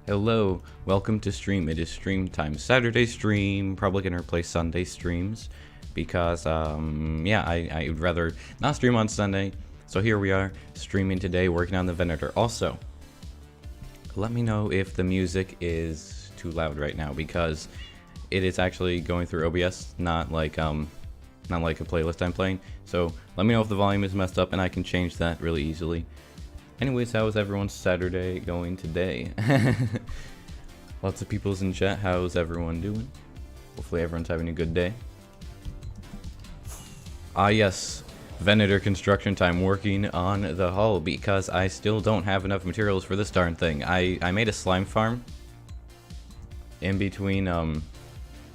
Hello, welcome to stream. It is stream time. Saturday stream, probably gonna replace Sunday streams because yeah, I would rather not stream on Sunday. So here we are streaming today, working on the Venator. Also, let me know if the music is too loud right now because it is actually going through OBS, not like a playlist I'm playing. So let me know if the volume is messed up and I can change that really easily. Anyways, how is everyone's Saturday going today? Lots of people's in chat. How's everyone doing? Hopefully everyone's having a good day. Ah yes, Venator construction time, working on the hull because I still don't have enough materials for this darn thing. I made a slime farm in between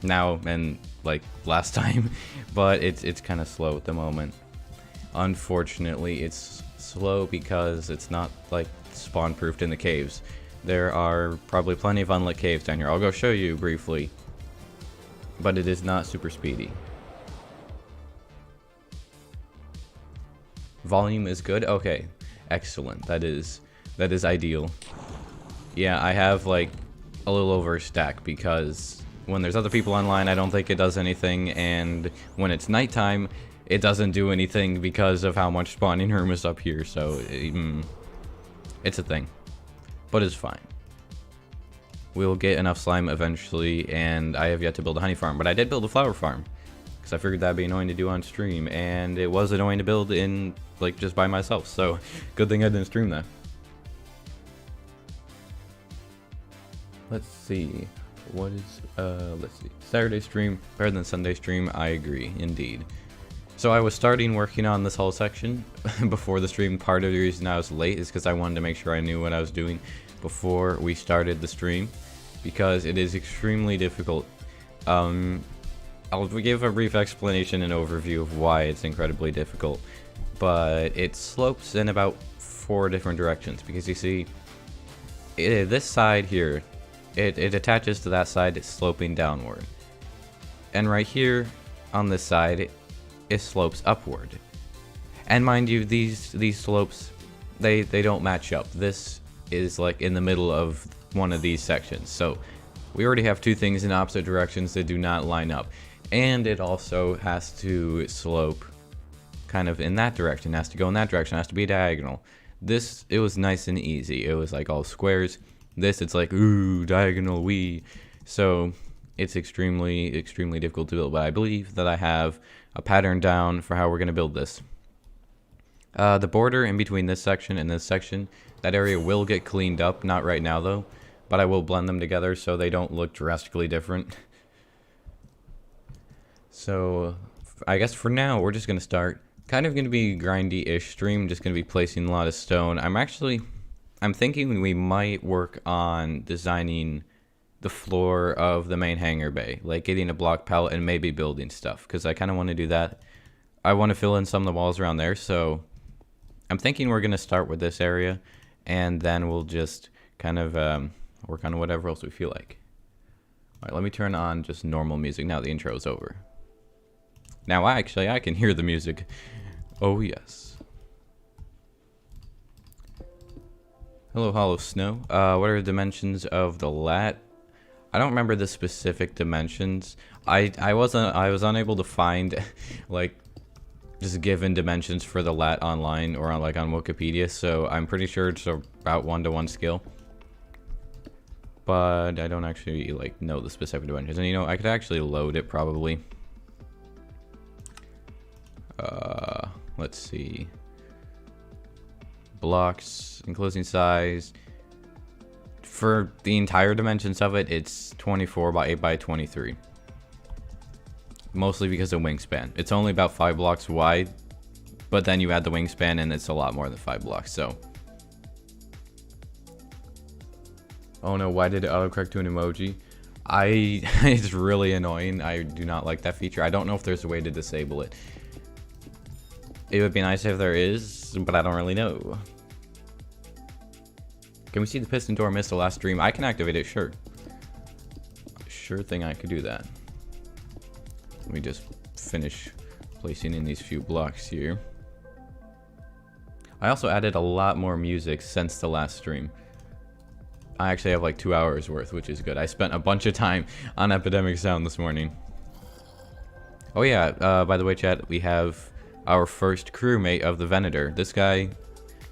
now and like last time, but it's kind of slow at the moment. Unfortunately, it's slow because it's not like spawn proofed in the caves. There are probably plenty of unlit caves down here. I'll go show you briefly, but it is not super speedy. Volume is good. Okay, excellent. That is ideal. Yeah, I have like a little over a stack because when there's other people online, I don't think it does anything, and when it's nighttime, it doesn't do anything because of how much spawning room is up here, so it's a thing. But it's fine. We'll get enough slime eventually, and I have yet to build a honey farm, but I did build a flower farm. Because I figured that'd be annoying to do on stream, and it was annoying to build in, like, just by myself, so good thing I didn't stream that. Let's see. What is, let's see. Saturday stream, better than Sunday stream, I agree, indeed. So I was starting working on this whole section before the stream. Part of the reason I was late is because I wanted to make sure I knew what I was doing before we started the stream, because it is extremely difficult. I'll give a brief explanation and overview of why it's incredibly difficult, but it slopes in about 4 different directions, because you see, this side here, it attaches to that side, it's sloping downward. And right here on this side, it slopes upward. And mind you, these slopes, they don't match up. This is like in the middle of one of these sections. So we already have 2 things in opposite directions that do not line up. And it also has to slope kind of in that direction, it has to go in that direction, it has to be diagonal. This, it was nice and easy. It was like all squares. This, it's like, ooh, diagonal wee. So it's extremely difficult to build, but I believe that I have a pattern down for how we're going to build this. The border in between this section and this section, that area will get cleaned up, not right now though, but I will blend them together so they don't look drastically different. So I guess for now we're just going to start. Kind of going to be grindy-ish stream, just going to be placing a lot of stone. I'm thinking we might work on designing the floor of the main hangar bay, like getting a block pallet and maybe building stuff, because I kind of want to do that. I want to fill in some of the walls around there, so I'm thinking we're going to start with this area, and then we'll just kind of work on whatever else we feel like. Alright, let me turn on just normal music now the intro is over. Now I can hear the music. Oh yes. Hello, Hollow Snow. What are the dimensions of the lat? I don't remember the specific dimensions. I was unable to find like just given dimensions for the lat online or on Wikipedia, so I'm pretty sure it's about 1-to-1 scale. But I don't actually like know the specific dimensions. And you know, I could actually load it probably. Let's see. Blocks, enclosing size. For the entire dimensions of it, it's 24 by 8 by 23. Mostly because of wingspan. It's only about 5 blocks wide, but then you add the wingspan and it's a lot more than 5 blocks, so. Oh no, why did it autocorrect to an emoji? It's really annoying. I do not like that feature. I don't know if there's a way to disable it. It would be nice if there is, but I don't really know. Can we see the piston door missed the last stream? I can activate it, sure. Sure thing I could do that. Let me just finish placing in these few blocks here. I also added a lot more music since the last stream. I actually have like 2 hours worth, which is good. I spent a bunch of time on Epidemic Sound this morning. Oh yeah, by the way, chat, we have our first crewmate of the Venator. This guy,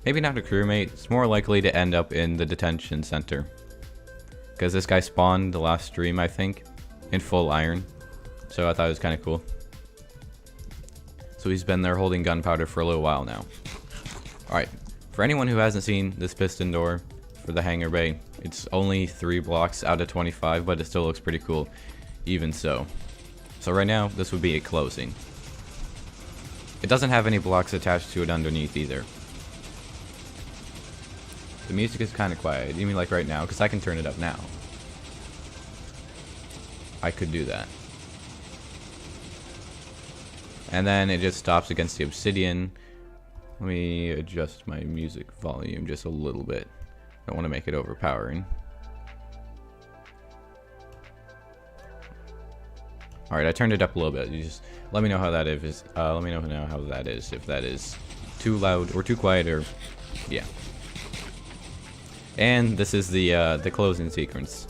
maybe not a crewmate, it's more likely to end up in the detention center. Because this guy spawned the last stream, I think, in full iron. So I thought it was kind of cool. So he's been there holding gunpowder for a little while now. Alright, for anyone who hasn't seen this piston door for the hangar bay, it's only 3 blocks out of 25, but it still looks pretty cool, even so. So right now, this would be a closing. It doesn't have any blocks attached to it underneath either. The music is kind of quiet. You mean like right now? Because I can turn it up now. I could do that. And then it just stops against the obsidian. Let me adjust my music volume just a little bit. Don't want to make it overpowering. Alright, I turned it up a little bit. You just let me know how that is. Let me know now how that is. If that is too loud or too quiet, or yeah. And this is the closing sequence.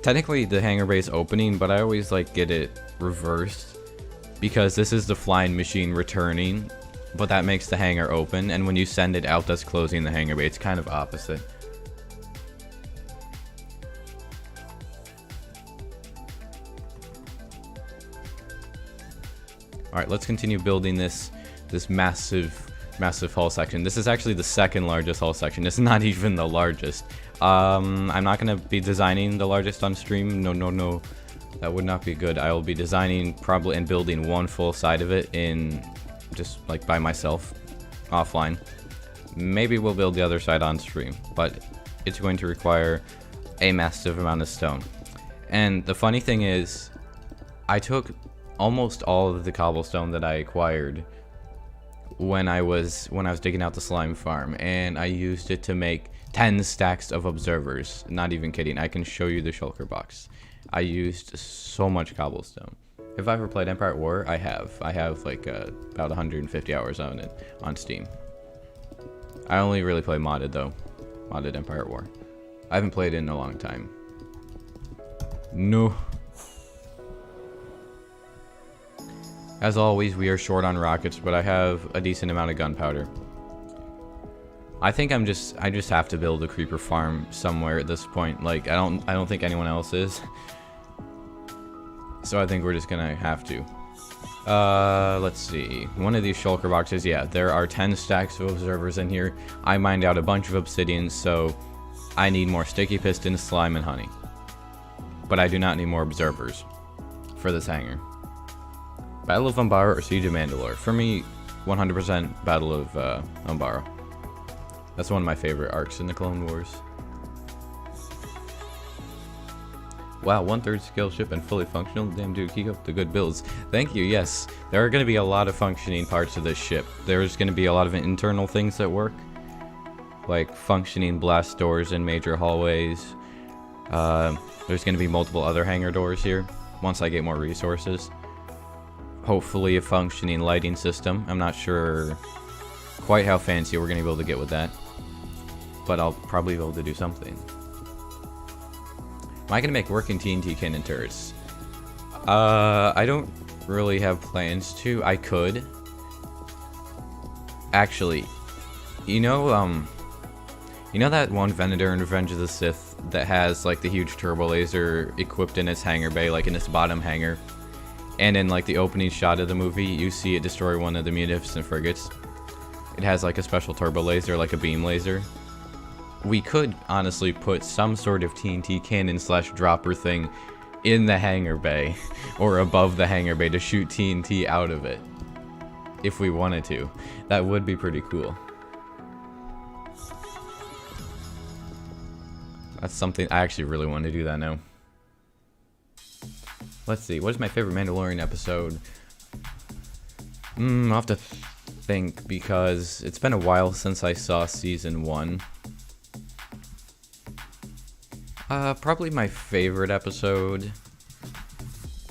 Technically, the hangar bay is opening, but I always like get it reversed because this is the flying machine returning, but that makes the hangar open, and when you send it out, that's closing the hangar bay. It's kind of opposite. Alright, let's continue building this massive hull section. This is actually the second largest hull section. It's not even the largest. I'm not going to be designing the largest on stream. No. That would not be good. I will be designing probably and building one full side of it in just like by myself, offline. Maybe we'll build the other side on stream, but it's going to require a massive amount of stone. And the funny thing is, I took almost all of the cobblestone that I acquired when I was digging out the slime farm, and I used it to make 10 stacks of observers. Not even kidding. I can show you the shulker box. I used so much cobblestone. If I ever played Empire at War, I have. I have like about 150 hours on it on Steam. I only really play modded though. Modded Empire at War. I haven't played it in a long time. No. As always, we are short on rockets, but I have a decent amount of gunpowder. I think I just have to build a creeper farm somewhere at this point. Like I don't think anyone else is. So I think we're just gonna have to. Let's see. One of these shulker boxes, yeah, there are 10 stacks of observers in here. I mined out a bunch of obsidian, so I need more sticky piston, slime, and honey. But I do not need more observers for this hangar. Battle of Umbara or Siege of Mandalore? For me, 100% Battle of Umbara. That's one of my favorite arcs in the Clone Wars. Wow, 1/3 skill ship and fully functional. Damn dude, keep up the good builds. Thank you, yes. There are going to be a lot of functioning parts of this ship. There's going to be a lot of internal things that work. Like functioning blast doors in major hallways. There's going to be multiple other hangar doors here once I get more resources. Hopefully a functioning lighting system. I'm not sure quite how fancy we're going to be able to get with that. But I'll probably be able to do something. Am I going to make working TNT cannon turrets? I don't really have plans to. I could. Actually, you know that one Venator in Revenge of the Sith that has like the huge turbo laser equipped in its hangar bay, like in its bottom hangar? And in like the opening shot of the movie, you see it destroy one of the munificent frigates. It has like a special turbo laser, like a beam laser. We could honestly put some sort of TNT cannon / dropper thing in the hangar bay or above the hangar bay to shoot TNT out of it if we wanted to. That would be pretty cool. That's something I actually really want to do that now. Let's see, what is my favorite Mandalorian episode? I'll have to think because it's been a while since I saw season 1. Probably my favorite episode.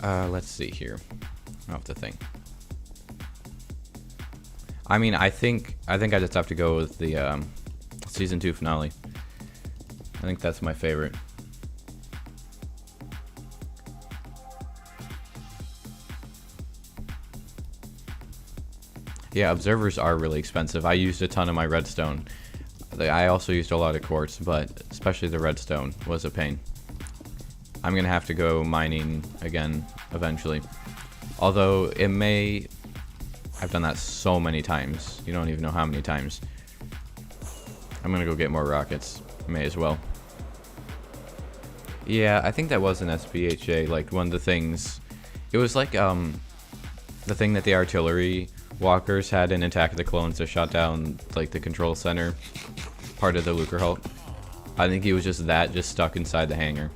Let's see here. I'll have to think. I mean, I think I just have to go with the season 2 finale. I think that's my favorite. Yeah, observers are really expensive. I used a ton of my redstone. I also used a lot of quartz, but especially the redstone was a pain. I'm gonna have to go mining again eventually. Although it may... I've done that so many times. You don't even know how many times. I'm gonna go get more rockets. May as well. Yeah, I think that was an SPHA, like one of the things. It was like the thing that the artillery walkers had in Attack of the Clones that shot down like the control center part of the Lucrehult. I think he was just stuck inside the hangar.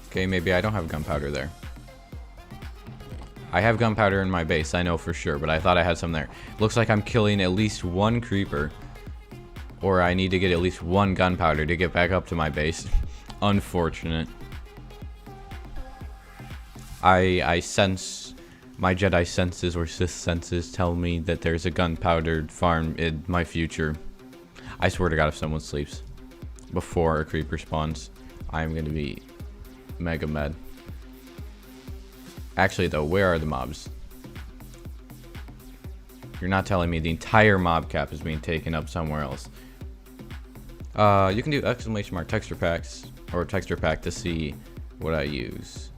Okay, maybe I don't have gunpowder there. I have gunpowder in my base, I know for sure, but I thought I had some there. Looks like I'm killing at least one creeper, or I need to get at least one gunpowder to get back up to my base. Unfortunate. I sense, my Jedi senses or Sith senses tell me that there's a gunpowder farm in my future. I swear to God, if someone sleeps before a creeper spawns, I'm gonna be mega mad. Actually though, where are the mobs? You're not telling me the entire mob cap is being taken up somewhere else. You can do exclamation mark texture packs or texture pack to see what I use.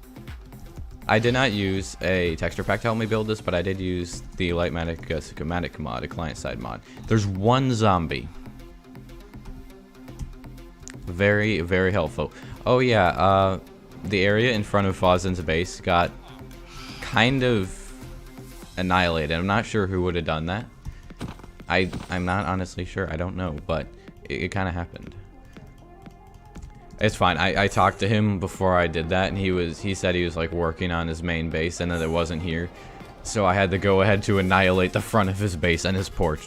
I did not use a texture pack to help me build this, but I did use the Lightmatic schematic mod, a client-side mod. There's one zombie. Very, very helpful. Oh yeah, the area in front of Fozzen's base got kind of annihilated. I'm not sure who would have done that. I'm not honestly sure. I don't know, but it kind of happened. It's fine. I talked to him before I did that, and he said he was like working on his main base and that it wasn't here. So I had to go ahead to annihilate the front of his base and his porch.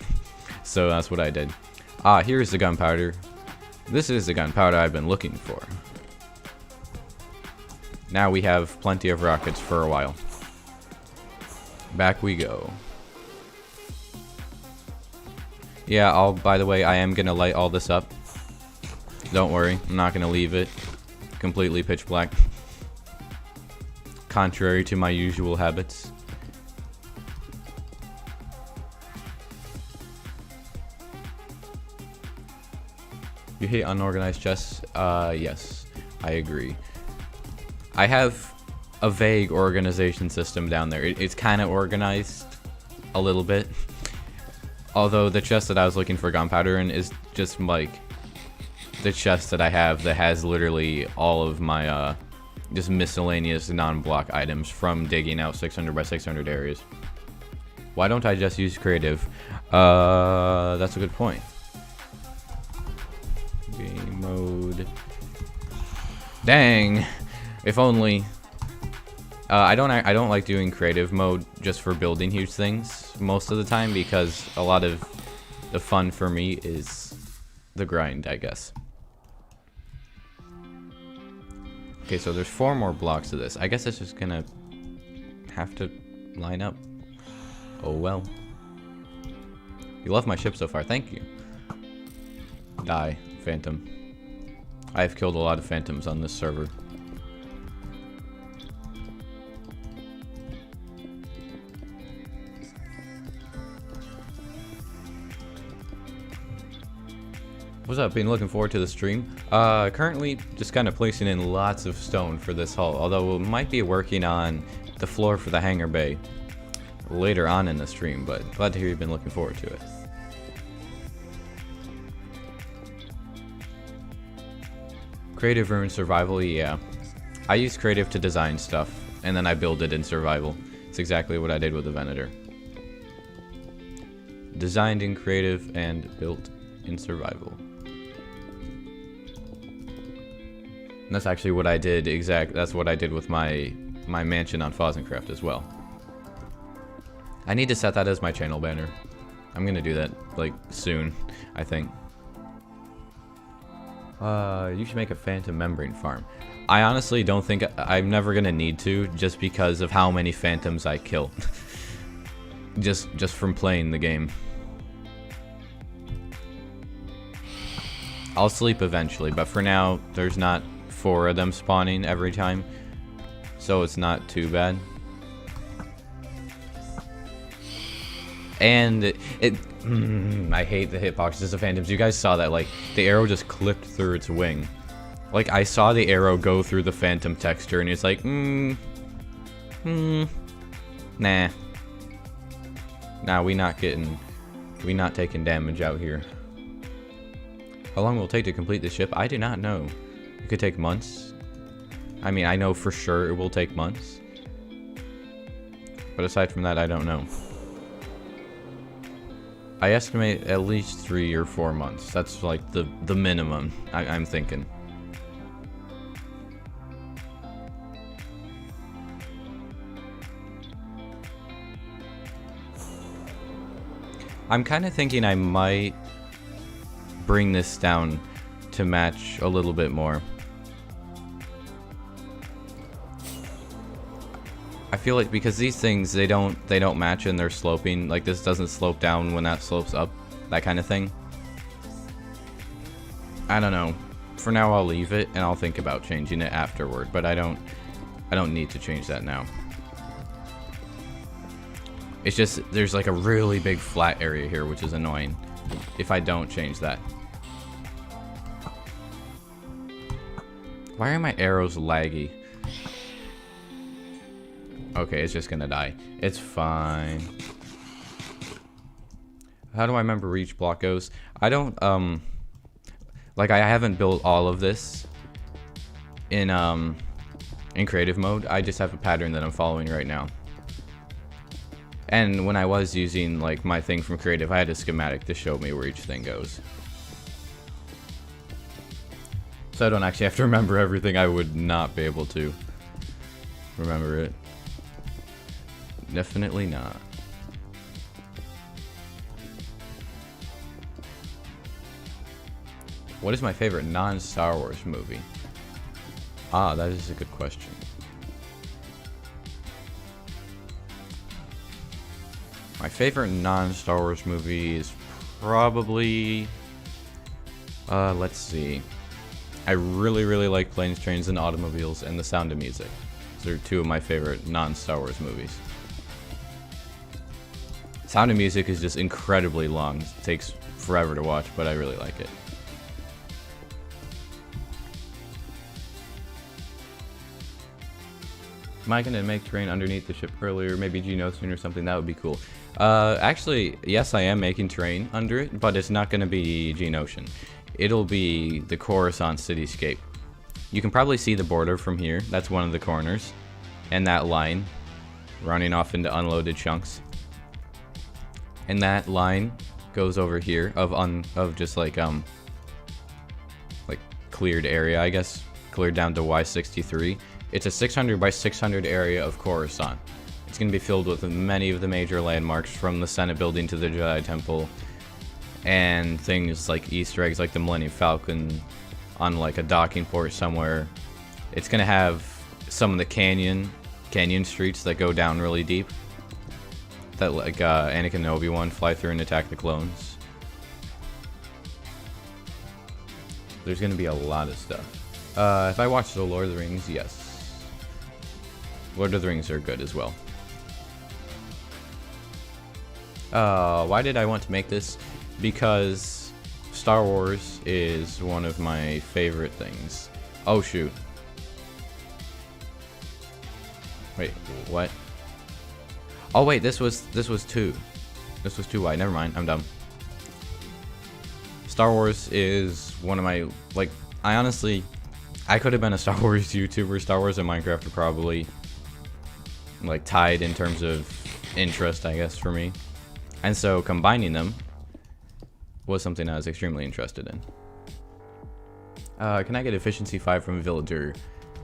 So that's what I did. Here's the gunpowder. This is the gunpowder I've been looking for. Now we have plenty of rockets for a while. Back we go. Yeah, by the way, I am gonna light all this up. Don't worry, I'm not gonna leave it completely pitch black. Contrary to my usual habits. You hate unorganized chests? Yes, I agree. I have a vague organization system down there. It's kind of organized a little bit. Although the chest that I was looking for gunpowder in is just like the chest that I have that has literally all of my just miscellaneous non-block items from digging out 600 by 600 areas. Why don't I just use creative? That's a good point. Game mode. Dang! If only. I don't like doing creative mode just for building huge things most of the time, because a lot of the fun for me is the grind, I guess. Okay, so there's 4 more blocks to this. I guess it's just gonna have to line up. Oh well. You love my ship so far, thank you. Die, Phantom. I've killed a lot of Phantoms on this server. What's up? Been looking forward to the stream. Currently just kind of placing in lots of stone for this hull, although we might be working on the floor for the hangar bay later on in the stream, but glad to hear you've been looking forward to it. Creative ruin survival, yeah. I use creative to design stuff, and then I build it in survival. It's exactly what I did with the Venator. Designed in creative and built in survival. And that's actually what I did that's what I did with my mansion on Fozzencraft as well. I need to set that as my channel banner. I'm gonna do that like soon, I think. You should make a phantom membrane farm. I honestly don't think I'm never gonna need to, just because of how many phantoms I kill. just from playing the game. I'll sleep eventually, but for now, there's not 4 of them spawning every time, so it's not too bad. And I hate the hitboxes of phantoms. You guys saw that, like, the arrow just clipped through its wing. Like, I saw the arrow go through the phantom texture, and it's like, nah. Nah, we not taking damage out here. How long will it take to complete the ship? I do not know. It could take months. I mean, I know for sure it will take months. But aside from that, I don't know. I estimate at least 3 or 4 months. That's like the minimum I'm thinking. I'm kind of thinking I might bring this down to match a little bit more. I feel like because these things they don't match and they're sloping, like this doesn't slope down when that slopes up, that kind of thing. I don't know. For now I'll leave it and I'll think about changing it afterward, but I don't need to change that now. It's just there's like a really big flat area here, which is annoying if I don't change that. Why are my arrows laggy? Okay, it's just gonna die. It's fine. How do I remember where each block goes? I don't, like I haven't built all of this in creative mode. I just have a pattern that I'm following right now. And when I was using like my thing from creative, I had a schematic to show me where each thing goes. So I don't actually have to remember everything. I would not be able to remember it. Definitely not. What is my favorite non-Star Wars movie? Ah, that is a good question. My favorite non-Star Wars movie is probably... let's see. I really like Planes, Trains, and Automobiles and The Sound of Music. Those are 2 of my favorite non-Star Wars movies. Sound of Music is just incredibly long. It takes forever to watch, but I really like it. Am I going to make terrain underneath the ship earlier? Maybe Geonosian or something? That would be cool. Actually, yes, I am making terrain under it, but it's not going to be Geonosian. It'll be the Coruscant cityscape. You can probably see the border from here. That's one of the corners. And that line running off into unloaded chunks. And that line goes over here of just like cleared area, I guess, cleared down to Y63. It's a 600 by 600 area of Coruscant. It's going to be filled with many of the major landmarks, from the Senate building to the Jedi Temple, and things like Easter eggs like the Millennium Falcon on like a docking port somewhere. It's going to have some of the canyon streets that go down really deep, that like Anakin and Obi-Wan fly through and attack the clones. There's going to be a lot of stuff. If I watch The Lord of the Rings, yes. Lord of the Rings are good as well. Why did I want to make this? Because Star Wars is one of my favorite things. Oh shoot. Wait, what? Oh wait, this was 2. This was too wide. Never mind, I'm dumb. Star Wars is one of my, like, I could have been a Star Wars YouTuber. Star Wars and Minecraft are probably like tied in terms of interest, I guess, for me. And so combining them was something I was extremely interested in. Can I get efficiency 5 from a villager?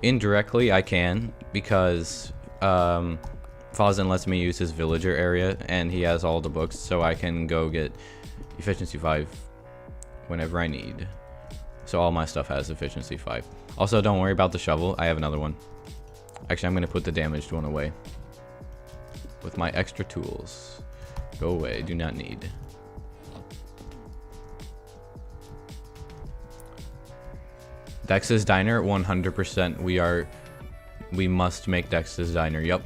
Indirectly, I can, because Fozzen lets me use his villager area, and he has all the books, so I can go get efficiency 5 whenever I need. So all my stuff has efficiency 5. Also, don't worry about the shovel. I have another one. Actually, I'm going to put the damaged one away with my extra tools. Go away. Do not need. Dex's Diner, 100%. We must make Dex's Diner. Yep.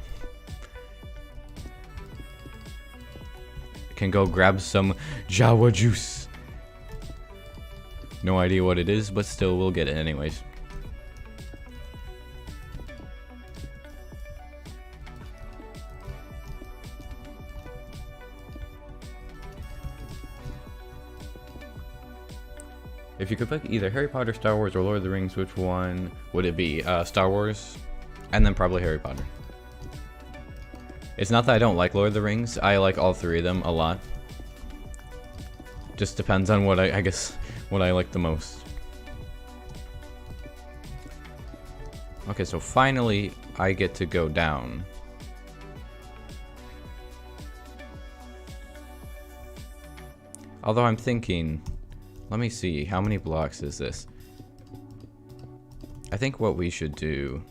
Can go grab some Jawa juice. No idea what it is, but still we'll get it anyways. If you could pick either Harry Potter, Star Wars, or Lord of the Rings, which one would it be? Star Wars, and then probably Harry Potter. It's not that I don't like Lord of the Rings. I like all three of them a lot. Just depends on what I guess what I like the most. Okay, so finally I get to go down. Although I'm thinking, let me see, how many blocks is this? I think what we should do,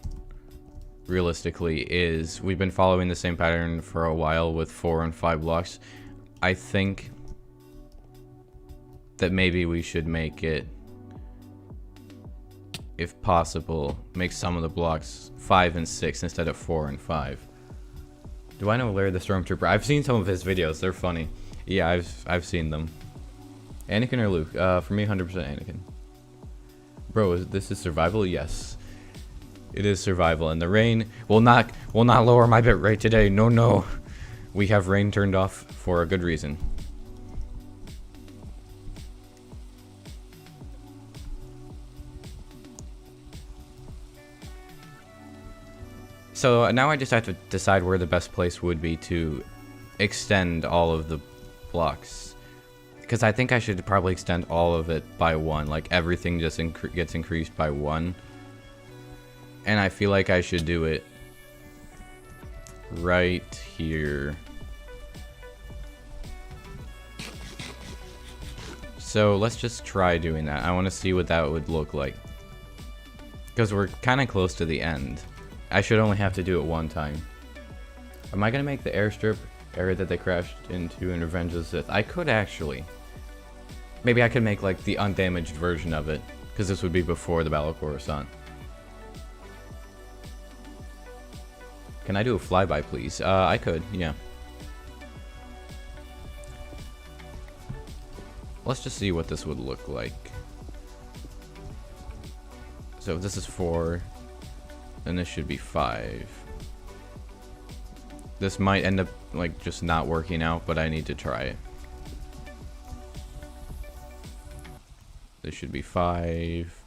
realistically, is we've been following the same pattern for a while with 4 and 5 blocks. I think that maybe we should make it, if possible, make some of the blocks 5 and 6 instead of 4 and 5. Do I know Larry the Stormtrooper? I've seen some of his videos, they're funny. Yeah, I've seen them. Anakin or Luke? For me, 100% Anakin. Bro, this is survival? Yes. It is survival, and the rain will not lower my bit rate today. No, no. We have rain turned off for a good reason. So now I just have to decide where the best place would be to extend all of the blocks. Because I think I should probably extend all of it by 1. Like, everything just gets increased by 1. And I feel like I should do it right here. So let's just try doing that. I want to see what that would look like. Because we're kind of close to the end. I should only have to do it 1 time. Am I going to make the airstrip area that they crashed into in Revenge of the Sith? I could actually. Maybe I could make like the undamaged version of it. Because this would be before the Battle of Coruscant. Can I do a flyby, please? I could, yeah. Let's just see what this would look like. So this is 4, and this should be 5. This might end up like just not working out, but I need to try it. This should be 5.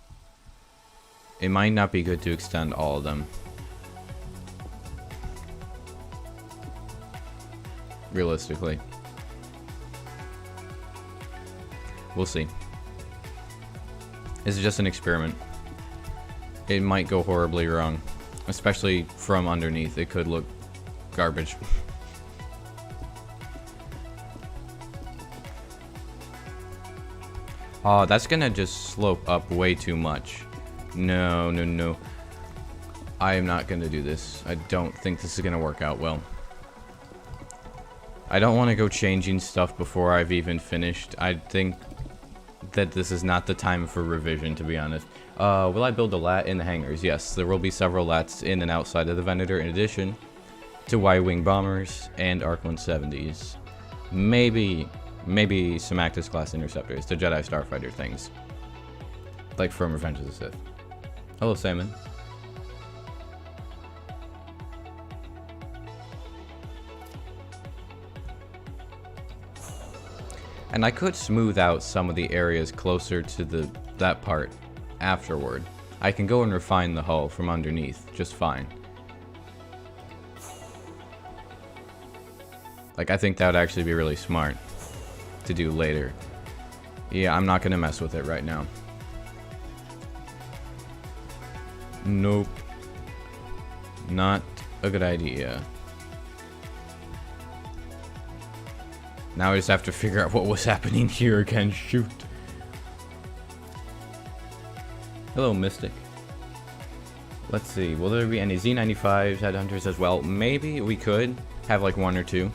It might not be good to extend all of them. Realistically. We'll see. This is just an experiment. It might go horribly wrong. Especially from underneath. It could look garbage. Oh, that's gonna just slope up way too much. No, no, no. I am not gonna do this. I don't think this is gonna work out well. I don't want to go changing stuff before I've even finished. I think that this is not the time for revision, to be honest. Will I build a lat in the hangars? Yes, there will be several lats in and outside of the Venator, in addition to Y-Wing bombers and Arc 170s. Maybe some Actis class interceptors, the Jedi Starfighter things. Like from Revenge of the Sith. Hello, Salmon. And I could smooth out some of the areas closer to that part afterward. I can go and refine the hull from underneath just fine. Like, I think that would actually be really smart to do later. Yeah, I'm not gonna mess with it right now. Nope. Not a good idea. Now I just have to figure out what was happening here again. Shoot. Hello, Mystic. Let's see. Will there be any Z95s, Headhunters as well? Maybe we could have like 1 or 2.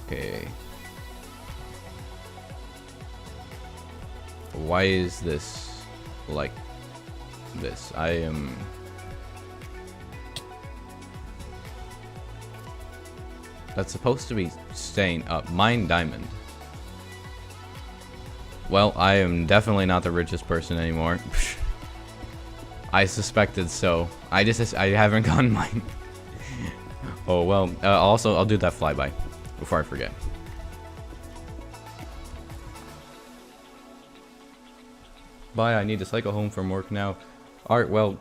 Okay. Why is this like this? I am... That's supposed to be staying up. Mine diamond. Well, I am definitely not the richest person anymore. I suspected so. I haven't gotten mine. Oh well. Also, I'll do that flyby before I forget. Bye. I need to cycle home from work now. All right. Well.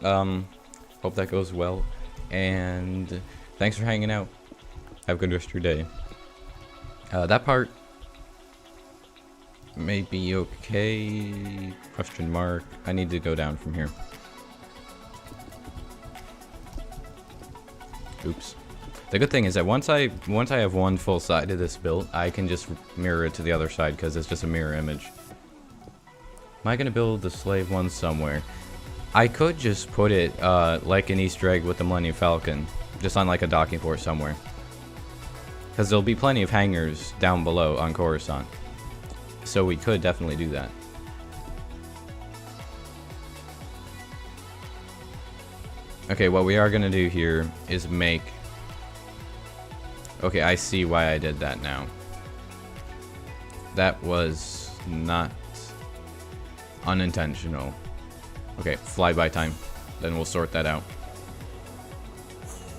Hope that goes well. And thanks for hanging out. Have a good rest of your day. That part may be okay. Question mark. I need to go down from here. Oops. The good thing is that once I have one full side of this built, I can just mirror it to the other side because it's just a mirror image. Am I gonna build the slave one somewhere? I could just put it like an Easter egg with the Millennium Falcon, just on like a docking port somewhere. Because there'll be plenty of hangars down below on Coruscant. So we could definitely do that. Okay, what we are going to do here is make... Okay, I see why I did that now. That was not unintentional. Okay, flyby time. Then we'll sort that out.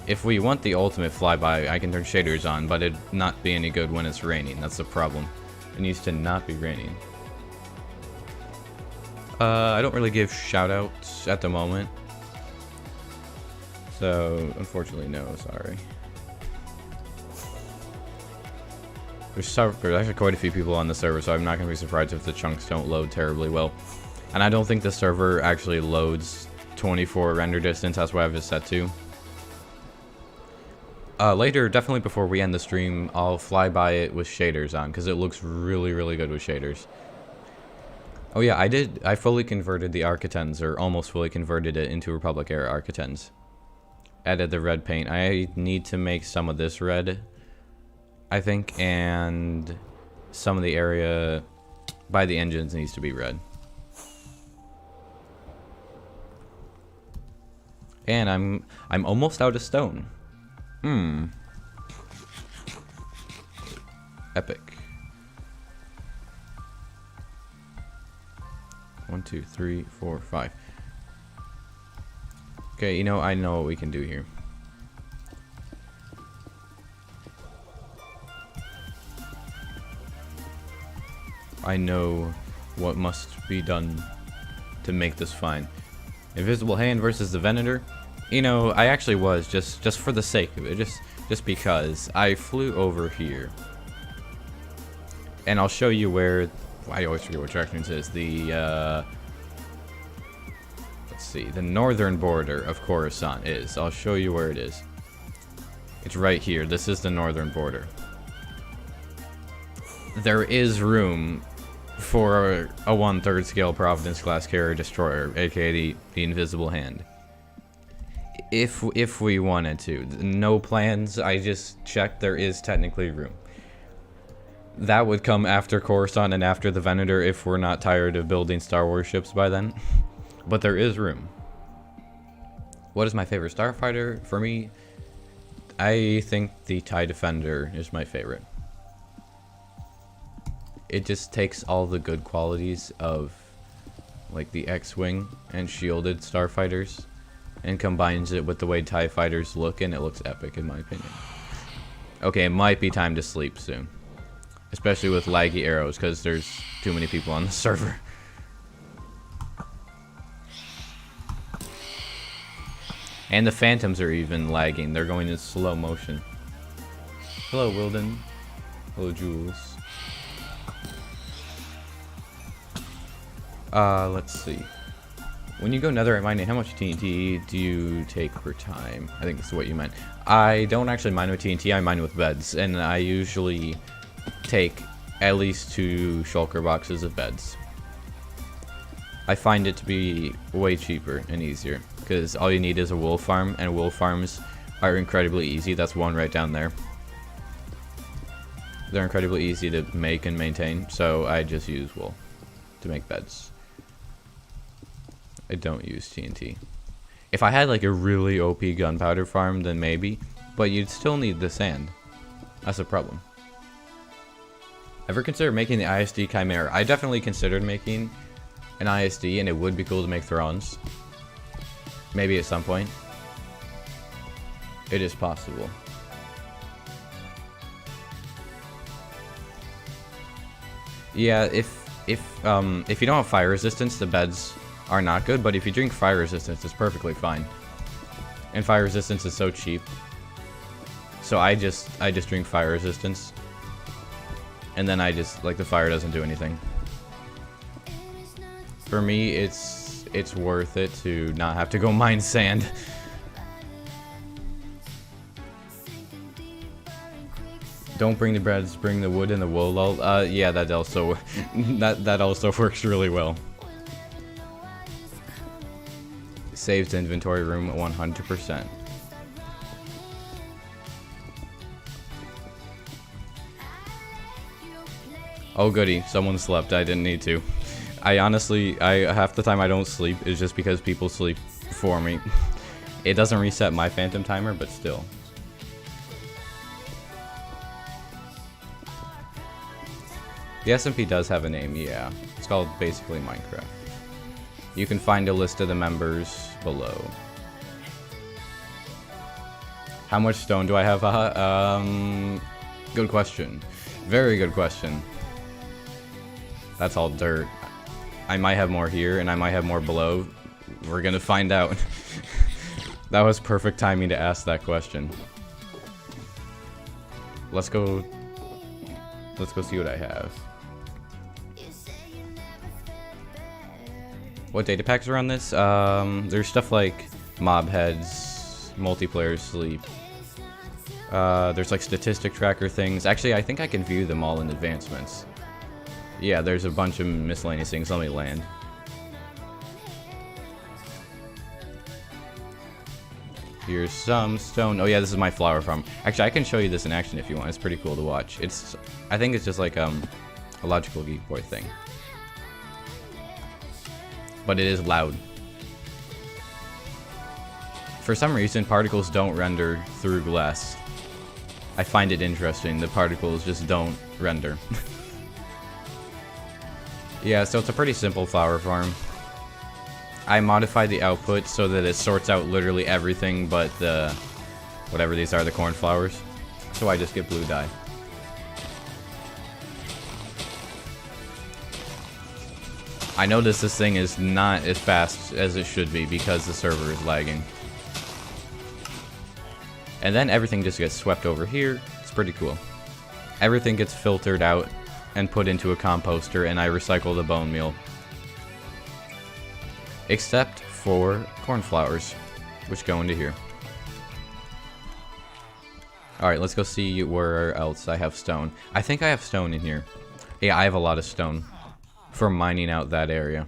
If we want the ultimate flyby, I can turn shaders on, but it'd not be any good when it's raining. That's the problem. It needs to not be raining. I don't really give shoutouts at the moment. So, unfortunately, no, sorry. There's actually quite a few people on the server, so I'm not going to be surprised if the chunks don't load terribly well. And I don't think the server actually loads 24 render distance, that's what I have it set to. Later, definitely before we end the stream, I'll fly by it with shaders on, because it looks really, really good with shaders. Oh yeah, I fully converted the Architens, or almost fully converted it into Republic era Architens. Added the red paint. I need to make some of this red, I think, and some of the area by the engines needs to be red. And I'm almost out of stone. Epic. 1, 2, 3, 4, 5. Okay, you know, I know what we can do here. I know what must be done to make this fine. Invisible Hand versus the Venator. You know, I actually was just for the sake of it, just because I flew over here, and I'll show you where. I always forget what direction it is. The let's see, the northern border of Coruscant is. I'll show you where it is. It's right here. This is the northern border. There is room for a 1/3 scale Providence class carrier destroyer, aka the Invisible Hand. If we wanted to. No plans, I just checked, there is technically room. That would come after Coruscant and after the Venator if we're not tired of building Star Wars ships by then. But there is room. What is my favorite starfighter? For me, I think the TIE Defender is my favorite. It just takes all the good qualities of like the X-Wing and shielded starfighters and combines it with the way TIE fighters look, and it looks epic in my opinion. Okay, it might be time to sleep soon. Especially with laggy arrows, because there's too many people on the server. And the Phantoms are even lagging. They're going in slow motion. Hello, Wilden. Hello, Jules. Let's see. When you go netherite mining, how much TNT do you take per time? I think that's what you meant. I don't actually mine with TNT, I mine with beds, and I usually take at least 2 shulker boxes of beds. I find it to be way cheaper and easier, because all you need is a wool farm, and wool farms are incredibly easy. That's one right down there. They're incredibly easy to make and maintain, so I just use wool to make beds. I don't use TNT. If I had like a really OP gunpowder farm, then maybe, but you'd still need the sand. That's a problem. Ever consider making the ISD Chimera? I definitely considered making an ISD, and it would be cool to make Thrones. Maybe at some point. It is possible. Yeah, if you don't have fire resistance, the beds are not good, but if you drink fire resistance, it's perfectly fine. And fire resistance is so cheap. So I just drink fire resistance. And then I just, like, the fire doesn't do anything. For me, it's worth it to not have to go mine sand. Don't bring the breads, bring the wood and the wool. Yeah, that also that also works really well. Saves inventory room 100%. Oh goody, someone slept. I didn't need to. I honestly, half the time I don't sleep is just because people sleep for me. It doesn't reset my phantom timer, but still. The SMP does have a name, yeah. It's called basically Minecraft. You can find a list of the members below. How much stone do I have? Good question. Very good question. That's all dirt. I might have more here, and I might have more below. We're gonna find out. That was perfect timing to ask that question. Let's go see what I have. What data packs are on this? There's stuff like mob heads, multiplayer sleep. There's like statistic tracker things. Actually, I think I can view them all in advancements. Yeah, there's a bunch of miscellaneous things. Let me land. Here's some stone. Oh yeah, this is my flower farm. Actually, I can show you this in action if you want. It's pretty cool to watch. I think it's just like a logical geek boy thing. But it is loud. For some reason, particles don't render through glass. I find it interesting. The particles just don't render. Yeah, so it's a pretty simple flower farm. I modified the output so that it sorts out literally everything but the, whatever these are, the cornflowers. So I just get blue dye. I noticed this thing is not as fast as it should be because the server is lagging. And then everything just gets swept over here. It's pretty cool. Everything gets filtered out and put into a composter, and I recycle the bone meal. Except for cornflowers, which go into here. Alright, let's go see where else I have stone. I think I have stone in here. Yeah, I have a lot of stone for mining out that area.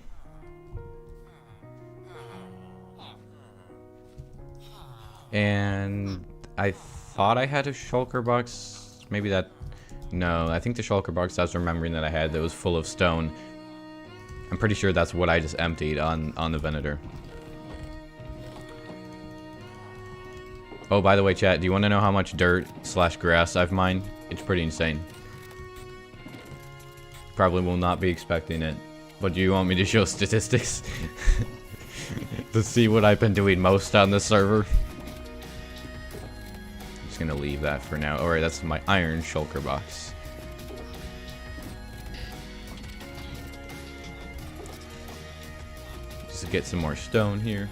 And I thought I had a shulker box. Maybe that... No, I think the shulker box I was remembering that I had that was full of stone. I'm pretty sure that's what I just emptied on the Venator. Oh, by the way, chat, do you want to know how much dirt / grass I've mined? It's pretty insane. Probably will not be expecting it. But do you want me to show statistics? To see what I've been doing most on this server? I'm just gonna leave that for now. Alright, that's my iron shulker box. Just get some more stone here.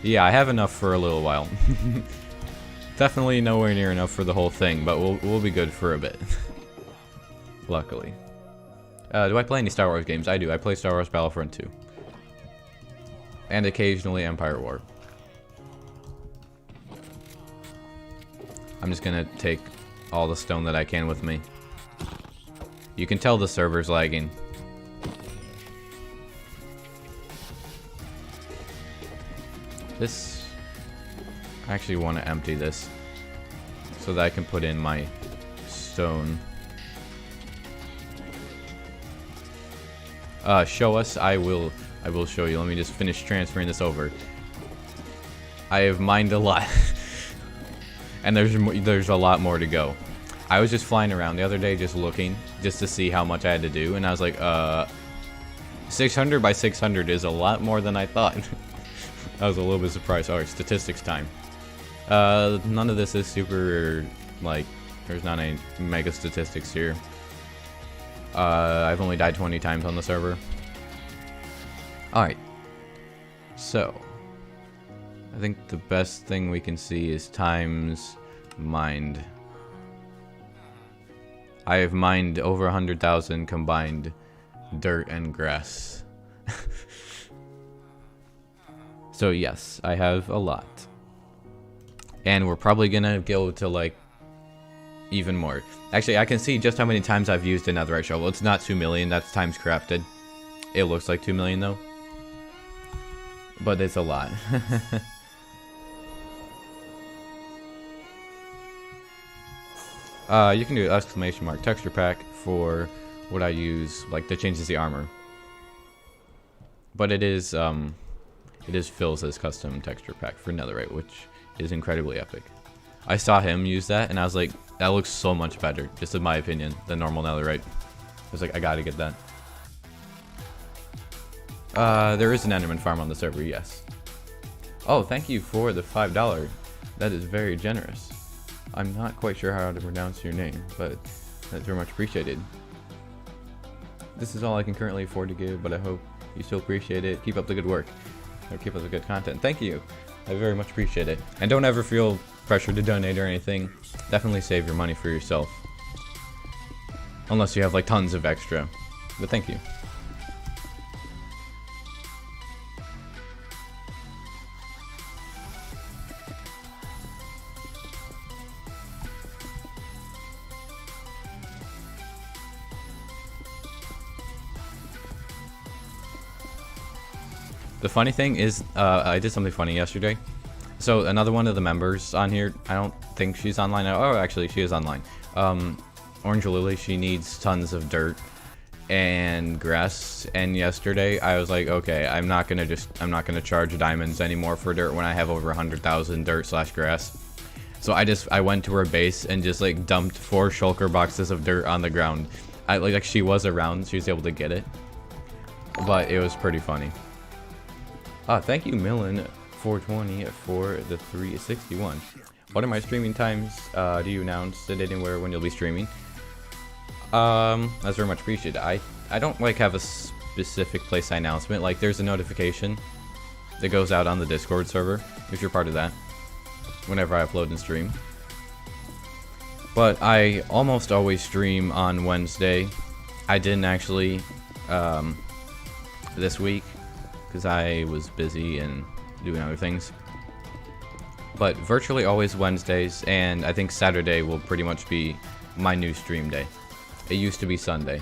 Yeah, I have enough for a little while. Definitely nowhere near enough for the whole thing, but we'll be good for a bit. Luckily. Do I play any Star Wars games? I do. I play Star Wars Battlefront 2. And occasionally Empire War. I'm just gonna take all the stone that I can with me. You can tell the server's lagging. This... I actually want to empty this so that I can put in my stone. show us. I will show you. Let me just finish transferring this over. I have mined a lot. And there's a lot more to go. I was just flying around the other day just looking just to see how much I had to do, and I was like 600 by 600 is a lot more than I thought. I was a little bit surprised. Alright, statistics time. None of this is super, like, there's not any mega statistics here. I've only died 20 times on the server. Alright. So, I think the best thing we can see is times mined. I have mined over 100,000 combined dirt and grass. So yes, I have a lot. And we're probably gonna go to like even more. Actually, I can see just how many times I've used a netherite shovel. It's not 2 million, that's times crafted. It looks like 2 million though. But it's a lot. You can do exclamation mark texture pack for what I use, like that changes the armor. But it is Phil's custom texture pack for netherite, which is incredibly epic. I saw him use that and I was like, that looks so much better, just in my opinion, than normal netherite. I was like, I gotta get that. There is an enderman farm on the server, yes. Oh, thank you for the $5. That is very generous. I'm not quite sure how to pronounce your name, but that's very much appreciated. This is all I can currently afford to give, but I hope you still appreciate it. Keep up the good work, or keep up the good content. Thank you. I very much appreciate it. And don't ever feel pressured to donate or anything. Definitely save your money for yourself. Unless you have like tons of extra. But thank you. The funny thing is, I did something funny yesterday. So another one of the members on here, I don't think she's online. Oh, actually, she is online. Orange Lillie, she needs tons of dirt and grass. And yesterday, I was like, okay, I'm not gonna charge diamonds anymore for dirt when I have over 100,000 dirt/grass. So I went to her base and just like dumped 4 shulker boxes of dirt on the ground. Like she was around, she was able to get it, but it was pretty funny. Thank you, Millen420 for the 361. What are my streaming times? Do you announce it anywhere when you'll be streaming? That's very much appreciated. I don't like have a specific place I announcement. Like there's a notification that goes out on the Discord server if you're part of that whenever I upload and stream. But I almost always stream on Wednesday. I didn't actually this week, because I was busy and doing other things. But virtually always Wednesdays, and I think Saturday will pretty much be my new stream day. It used to be Sunday.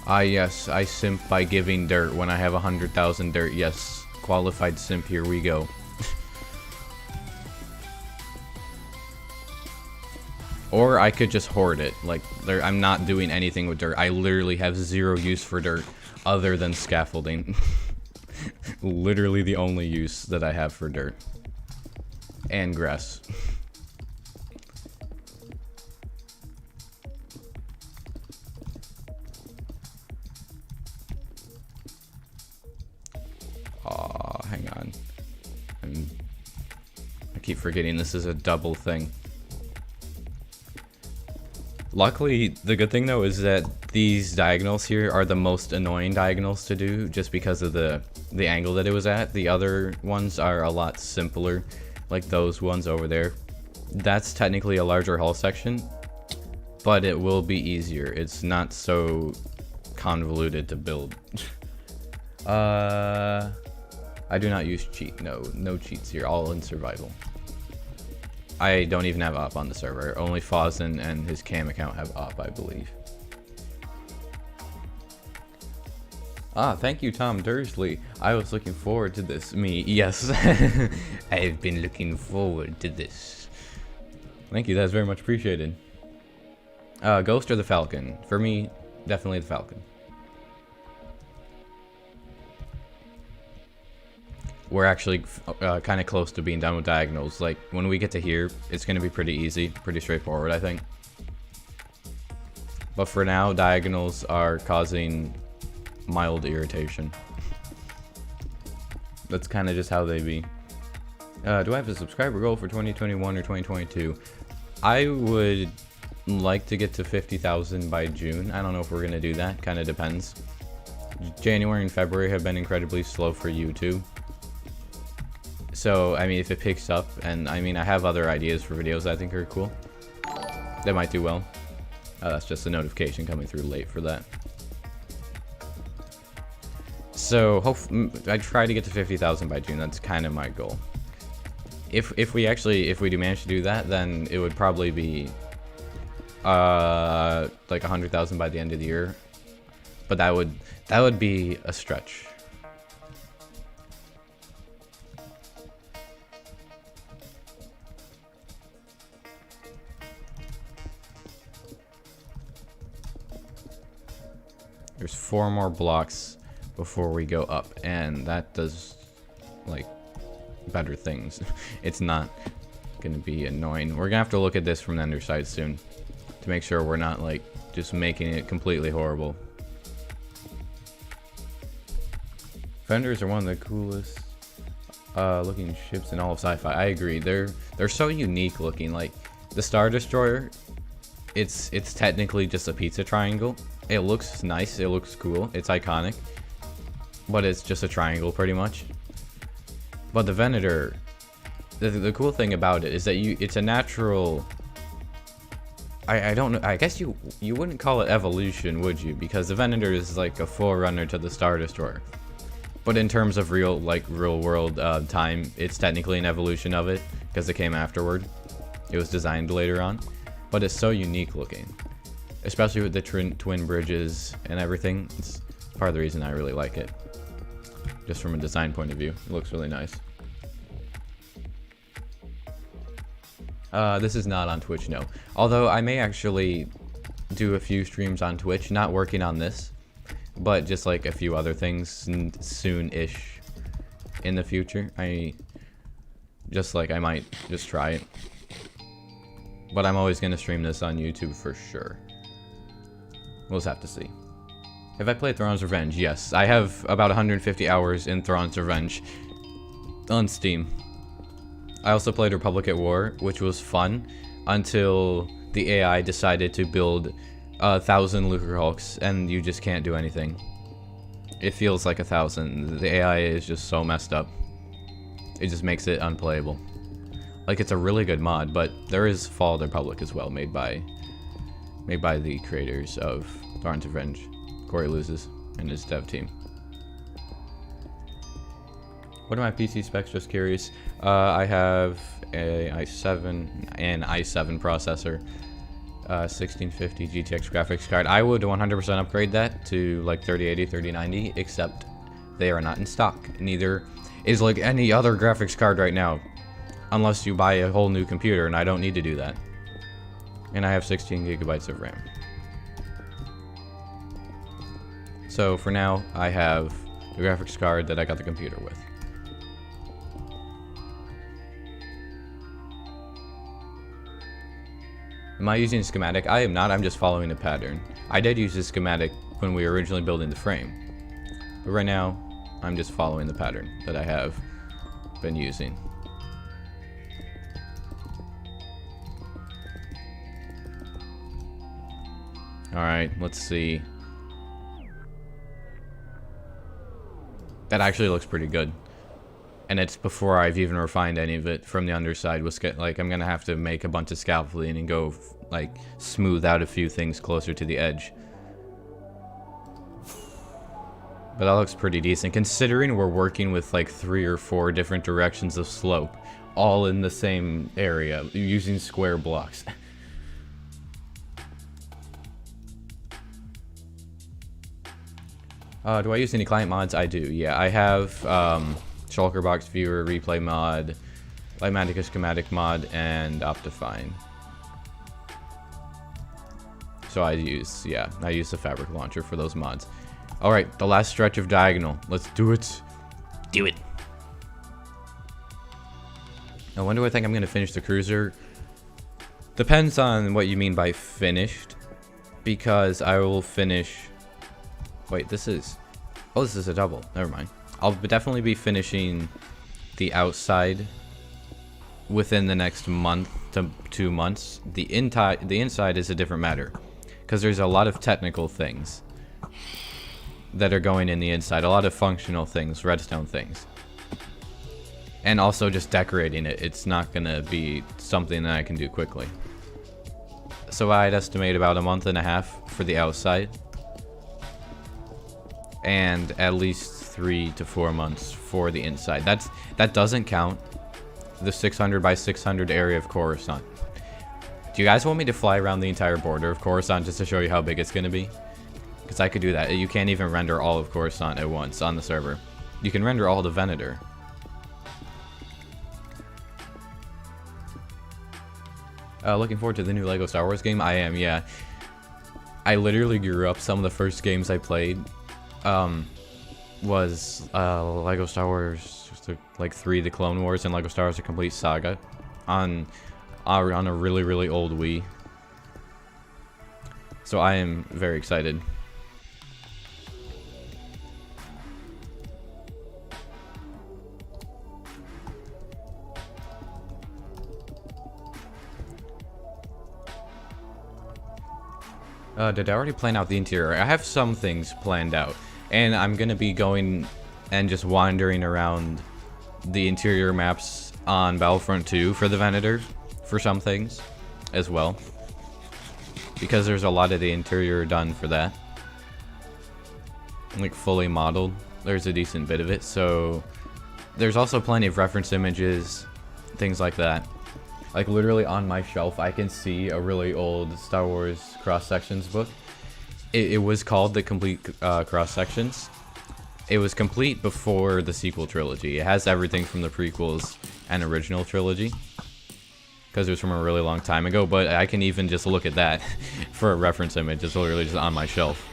Yes, I simp by giving dirt when I have 100,000 dirt. Yes, qualified simp, here we go. Or I could just hoard it. Like, I'm not doing anything with dirt. I literally have 0 use for dirt other than scaffolding. Literally the only use that I have for dirt. And grass. Aw, hang on. I keep forgetting this is a double thing. Luckily, the good thing though is that these diagonals here are the most annoying diagonals to do just because of the angle that it was at. The other ones are a lot simpler, like those ones over there. That's technically a larger hull section, but it will be easier. It's not so convoluted to build. I do not use cheat. No cheats here, all in survival. I don't even have op on the server. Only Fozzen and his cam account have op, I believe. Ah, thank you, Tom Dursley. I was looking forward to this. Me, yes. I've been looking forward to this. Thank you, that's very much appreciated. Ghost or the Falcon? For me, definitely the Falcon. We're actually kind of close to being done with diagonals. Like, when we get to here, it's going to be pretty easy, pretty straightforward, I think. But for now, diagonals are causing mild irritation. That's kind of just how they be. Do I have a subscriber goal for 2021 or 2022? I would like to get to 50,000 by June. I don't know if we're going to do that. Kind of depends. January and February have been incredibly slow for YouTube. So, I mean, if it picks up, and I mean, I have other ideas for videos that I think are cool. They might do well. That's just a notification coming through late for that. So, I try to get to 50,000 by June. That's kind of my goal. If we do manage to do that, then it would probably be like 100,000 by the end of the year. But that would be a stretch. There's 4 more blocks before we go up, and that does like better things. It's not gonna be annoying. We're gonna have to look at this from the underside soon to make sure we're not like just making it completely horrible. Fenders are one of the coolest looking ships in all of sci-fi. I agree. They're so unique looking. Like the Star Destroyer, it's technically just a pizza triangle. It looks nice, it looks cool, it's iconic, but it's just a triangle pretty much. But the Venator, the cool thing about it is that it's a natural. I don't know. I guess you wouldn't call it evolution, would you? Because the Venator is like a forerunner to the Star Destroyer. But in terms of real world time, it's technically an evolution of it because it came afterward. It was designed later on, but it's so unique looking. Especially with the twin bridges and everything. It's part of the reason I really like it. Just from a design point of view. It looks really nice. This is not on Twitch, no. Although I may actually do a few streams on Twitch. Not working on this. But just like a few other things soon-ish in the future. I might just try it. But I'm always going to stream this on YouTube for sure. We'll just have to see. Have I played Thrawn's Revenge? Yes. I have about 150 hours in Thrawn's Revenge on Steam. I also played Republic at War, which was fun until the AI decided to build 1,000 Lucrehulks, and you just can't do anything. It feels like 1,000. The AI is just so messed up. It just makes it unplayable. Like, it's a really good mod, but there is Fall of the Republic as well, made by the creators of Thrawn's Revenge. Corey loses and his dev team. What are my PC specs? Just curious. I have an i7 processor, 1650 GTX graphics card. I would 100% upgrade that to like 3080, 3090, except they are not in stock. Neither is like any other graphics card right now, unless you buy a whole new computer, and I don't need to do that. And I have 16 gigabytes of RAM. So for now, I have the graphics card that I got the computer with. Am I using a schematic? I am not, I'm just following a pattern. I did use a schematic when we were originally building the frame. But right now, I'm just following the pattern that I have been using. Alright, let's see. That actually looks pretty good. And it's before I've even refined any of it from the underside. Like, I'm gonna have to make a bunch of scaffolding and go, like, smooth out a few things closer to the edge. But that looks pretty decent, considering we're working with, like, 3 or 4 different directions of slope, all in the same area, using square blocks. Do I use any client mods? I do, yeah. I have Shulker Box Viewer, Replay mod, Lightmatica Schematic mod, and Optifine. So I use the Fabric Launcher for those mods. Alright, the last stretch of Diagonal. Let's do it. Do it. Now, when do I think I'm going to finish the cruiser? Depends on what you mean by finished. Because I will finish... Wait, this is... Oh, this is a double. Never mind. I'll definitely be finishing the outside within the next month to 2 months. The inside is a different matter. Because there's a lot of technical things that are going in the inside. A lot of functional things, redstone things. And also just decorating it. It's not going to be something that I can do quickly. So I'd estimate about a month and a half for the outside. And at least 3 to 4 months for the inside. That doesn't count the 600 by 600 area of Coruscant. Do you guys want me to fly around the entire border of Coruscant just to show you how big it's going to be? Because I could do that. You can't even render all of Coruscant at once on the server. You can render all the Venator. Looking forward to the new LEGO Star Wars game? I am, yeah. I literally grew up. Some of the first games I played was LEGO Star Wars, like 3, The Clone Wars, and LEGO Star Wars: A Complete Saga on a really, really old Wii. So I am very excited. Did I already plan out the interior? I have some things planned out. And I'm going to be going and just wandering around the interior maps on Battlefront 2 for the Venator, for some things, as well. Because there's a lot of the interior done for that. Like, fully modeled. There's a decent bit of it, so... There's also plenty of reference images, things like that. Like, literally on my shelf, I can see a really old Star Wars cross-sections book. It was called The Complete Cross-Sections. It was complete before the sequel trilogy. It has everything from the prequels and original trilogy. Because it was from a really long time ago, but I can even just look at that for a reference image. It's literally just on my shelf.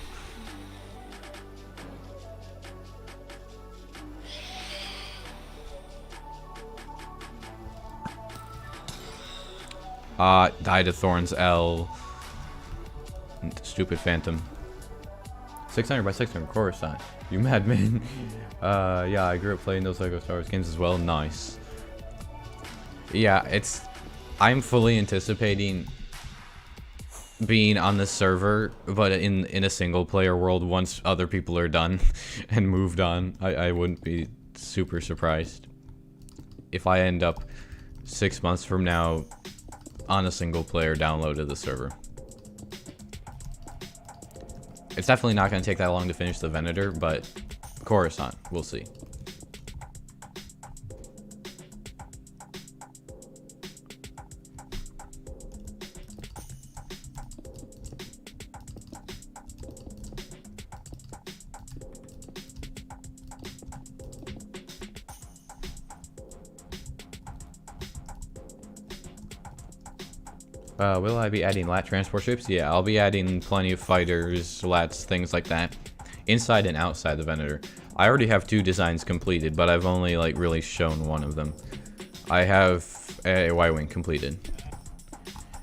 Died of Thorns L. Stupid Phantom. 600 by 600 Coruscant. You madman. Yeah, I grew up playing those LEGO Star Wars games as well. Nice. Yeah, I'm fully anticipating being on this server, but in a single player world once other people are done and moved on. I wouldn't be super surprised if I end up 6 months from now on a single player download of the server. It's definitely not going to take that long to finish the Venator, but Coruscant, we'll see. Will I be adding LAT transport ships? Yeah, I'll be adding plenty of fighters, LATs, things like that. Inside and outside the Venator. I already have 2 designs completed, but I've only like really shown one of them. I have a Y-Wing completed.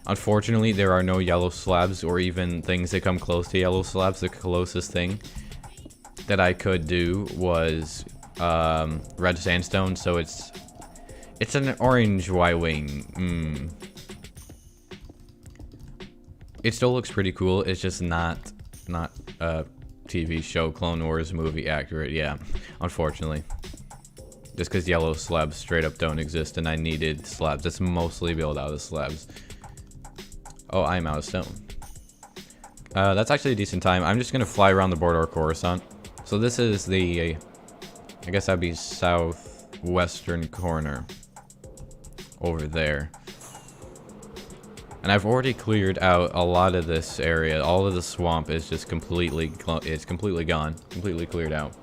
Unfortunately, there are no yellow slabs or even things that come close to yellow slabs. The closest thing that I could do was red sandstone, so it's an orange Y-Wing. It still looks pretty cool. It's just not TV show Clone Wars movie accurate. Yeah, unfortunately. Just because yellow slabs straight up don't exist, and I needed slabs. That's mostly built out of slabs. Oh, I'm out of stone. That's actually a decent time. I'm just gonna fly around the border of Coruscant. So this is the, I guess that'd be southwestern corner over there. And I've already cleared out a lot of this area. All of the swamp is just completely gone. Completely cleared out.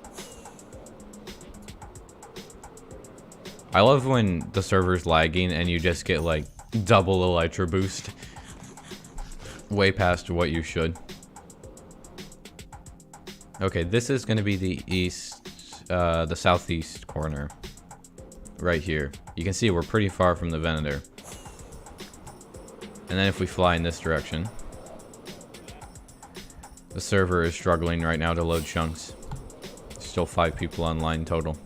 I love when the server's lagging and you just get like double elytra boost. Way past what you should. Okay, this is going to be the southeast corner. Right here. You can see we're pretty far from the Venator. And then if we fly in this direction, the server is struggling right now to load chunks. Still 5 people online total.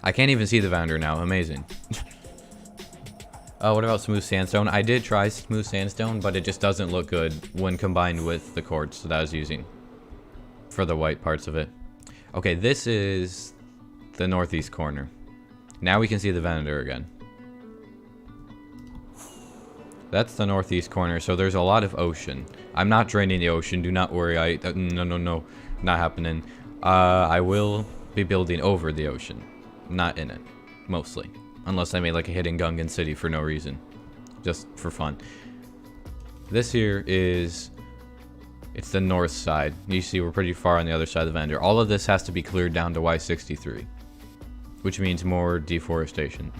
I can't even see the Venator now. Amazing. What about smooth sandstone? I did try smooth sandstone, but it just doesn't look good when combined with the quartz that I was using for the white parts of it. Okay, this is the northeast corner. Now we can see the Venator again. That's the northeast corner, so there's a lot of ocean. I'm not draining the ocean, do not worry. No, not happening. I will be building over the ocean, not in it, mostly. Unless I made like a hidden Gungan city for no reason, just for fun. This here is, it's the north side. You see we're pretty far on the other side of the Venator. All of this has to be cleared down to Y63, which means more deforestation.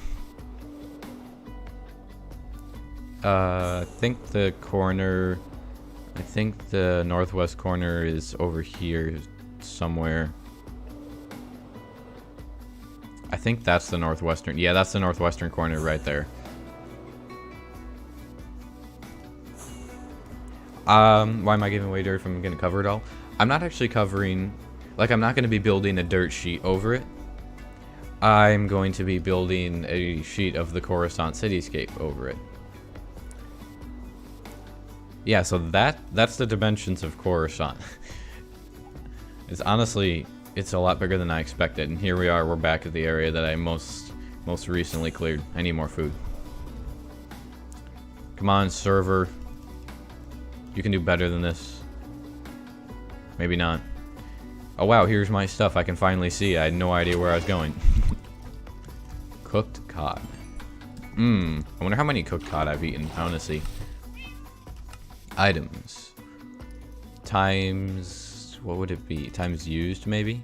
I think the northwest corner is over here somewhere. I think that's the northwestern. Yeah, that's the northwestern corner right there. Why am I giving away dirt if I'm going to cover it all? I'm not actually covering, like I'm not going to be building a dirt sheet over it. I'm going to be building a sheet of the Coruscant cityscape over it. Yeah, so that's the dimensions of Coruscant. It's honestly, it's a lot bigger than I expected. And here we are, we're back at the area that I most recently cleared. I need more food. Come on, server. You can do better than this. Maybe not. Oh wow, here's my stuff I can finally see. I had no idea where I was going. Cooked cod. I wonder how many cooked cod I've eaten. I want to see. Items. Times... what would it be? Times used, maybe?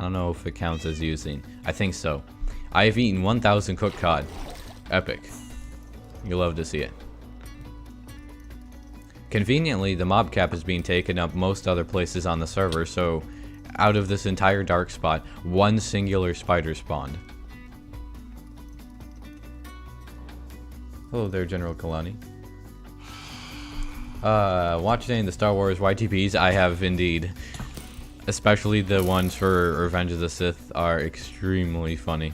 I don't know if it counts as using. I think so. I have eaten 1,000 cooked cod. Epic. You love to see it. Conveniently, the mob cap is being taken up most other places on the server, so out of this entire dark spot, one singular spider spawned. Hello there, General Kalani. Watching the Star Wars YTPs, I have indeed. Especially the ones for Revenge of the Sith are extremely funny.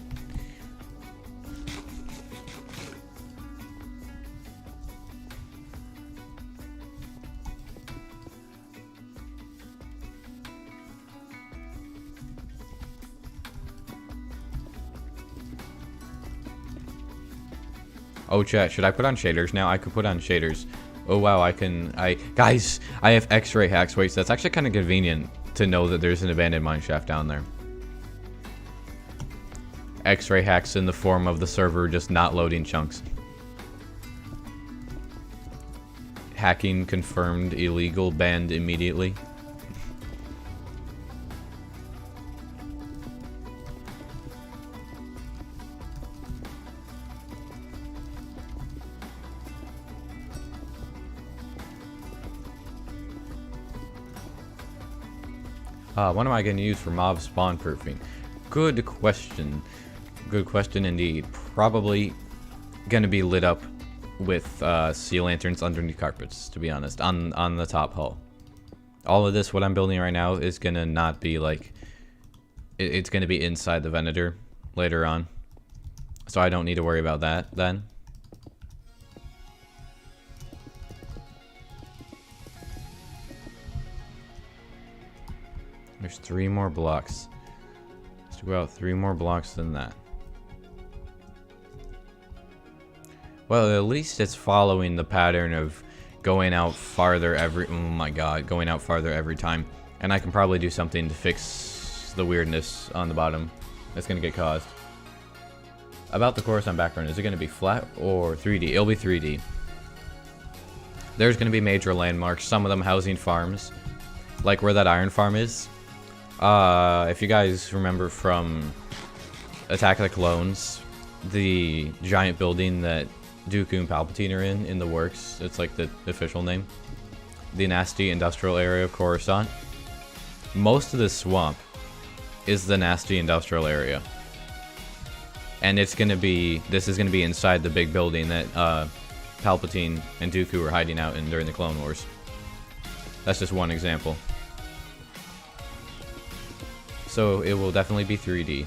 Oh chat, should I put on shaders now? I could put on shaders. Oh wow, guys, I have X-ray hacks. Wait, so that's actually kind of convenient to know that there's an abandoned mineshaft down there. X-ray hacks in the form of the server just not loading chunks. Hacking confirmed, illegal, banned immediately. What am I going to use for mob spawn proofing? Good question. Good question indeed. Probably going to be lit up with sea lanterns underneath carpets, to be honest, on the top hull. All of this, what I'm building right now, is going to not be like... It's going to be inside the Venator later on. So I don't need to worry about that then. There's 3 more blocks. Let's go out 3 more blocks than that. Well, at least it's following the pattern of going out farther every... oh my god, going out farther every time. And I can probably do something to fix the weirdness on the bottom that's going to get caused. About the Coruscant background, is it going to be flat or 3D? It'll be 3D. There's going to be major landmarks, some of them housing farms, like where that iron farm is. If you guys remember from Attack of the Clones, the giant building that Dooku and Palpatine are in the works, it's like the official name. The nasty industrial area of Coruscant. Most of this swamp is the nasty industrial area. And it's gonna be, this is gonna be inside the big building that Palpatine and Dooku were hiding out in during the Clone Wars. That's just one example. So it will definitely be 3D.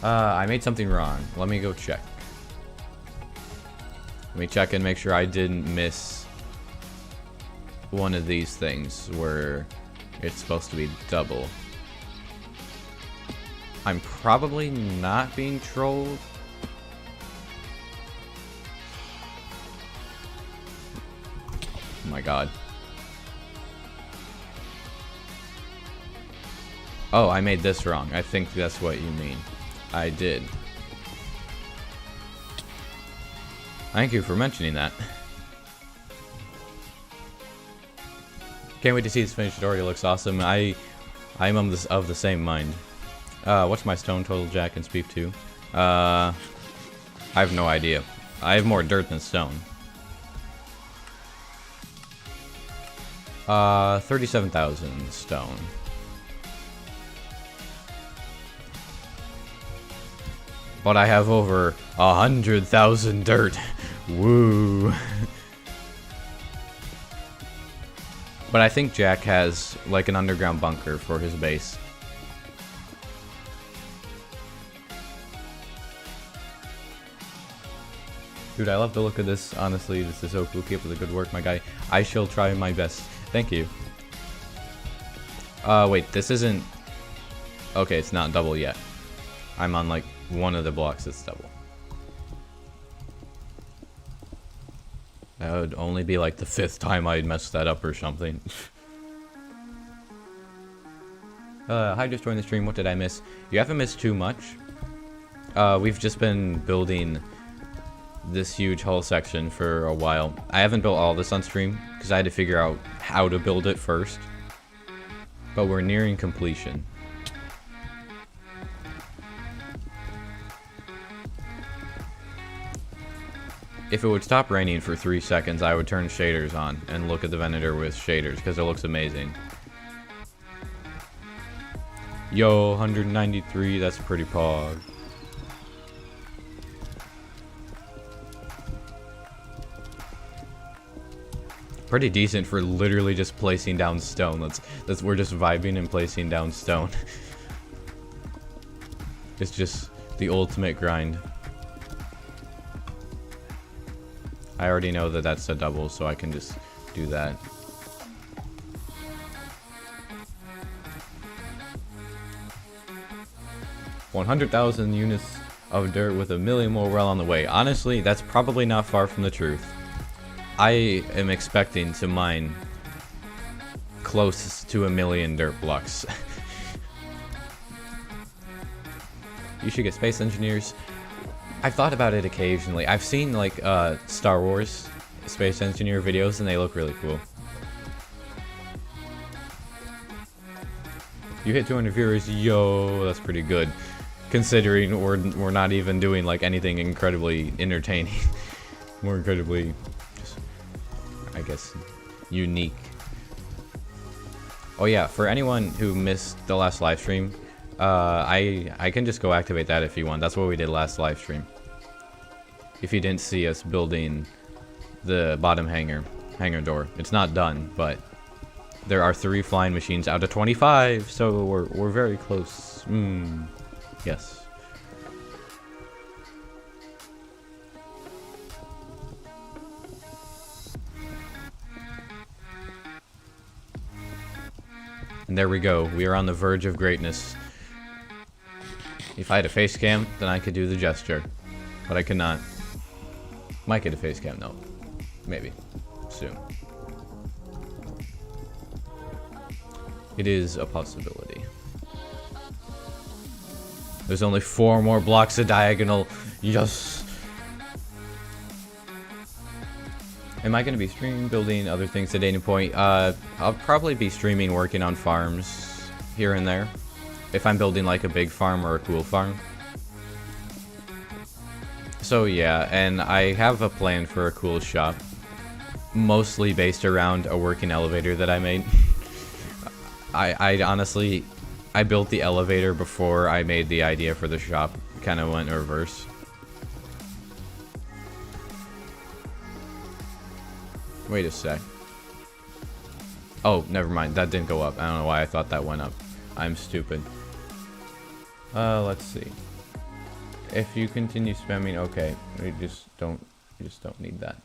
I made something wrong. Let me go check. Let me check and make sure I didn't miss one of these things where it's supposed to be double. I'm probably not being trolled. Oh my god. Oh, I made this wrong. I think that's what you mean. I did. Thank you for mentioning that. Can't wait to see this finished story. It looks awesome. I'm of the same mind. What's my stone total, Jack, and speak to? I have no idea. I have more dirt than stone. 37,000 stone. But I have over 100,000 dirt. Woo. But I think Jack has like an underground bunker for his base. Dude, I love the look of this. Honestly, this is so cool. Keep up the good work, my guy. I shall try my best. Thank you. Wait, this isn't... Okay, it's not double yet. I'm on like one of the blocks that's double. That would only be like the 5th time I'd messed that up or something. Hi, just joined the stream. What did I miss? You haven't missed too much. We've just been building this huge hull section for a while. I haven't built all this on stream because I had to figure out how to build it first. But we're nearing completion. If it would stop raining for 3 seconds, I would turn shaders on and look at the Venator with shaders because it looks amazing. Yo, 193, that's pretty pog. Pretty decent for literally just placing down stone. We're just vibing and placing down stone. It's just the ultimate grind. I already know that that's a double, so I can just do that. $100,000 units of dirt with 1 million more well on the way. Honestly, that's probably not far from the truth. I am expecting to mine close to 1 million dirt blocks. You should get space engineers. I've thought about it occasionally. I've seen like Star Wars space engineer videos and they look really cool. You hit 200 viewers, yo, that's pretty good. Considering we're not even doing like anything incredibly entertaining. More incredibly, just, I guess, unique. Oh yeah, for anyone who missed the last live stream, I can just go activate that if you want. That's what we did last live stream. If you didn't see us building the bottom hangar door, it's not done, but there are 3 flying machines out of 25, so we're very close. Yes. And there we go. We are on the verge of greatness. If I had a face cam, then I could do the gesture. But I cannot. Might get a face cam though. Maybe. Soon. It is a possibility. There's only 4 more blocks of diagonal. Yes. Am I going to be streaming, building other things at any point? I'll probably be streaming, working on farms here and there. If I'm building like a big farm or a cool farm. So yeah, and I have a plan for a cool shop. Mostly based around a working elevator that I made. I honestly, I built the elevator before I made the idea for the shop. Kind of went reverse. Wait a sec. Oh, never mind. That didn't go up. I don't know why I thought that went up. I'm stupid. Let's see. If you continue spamming, okay. We just don't need that.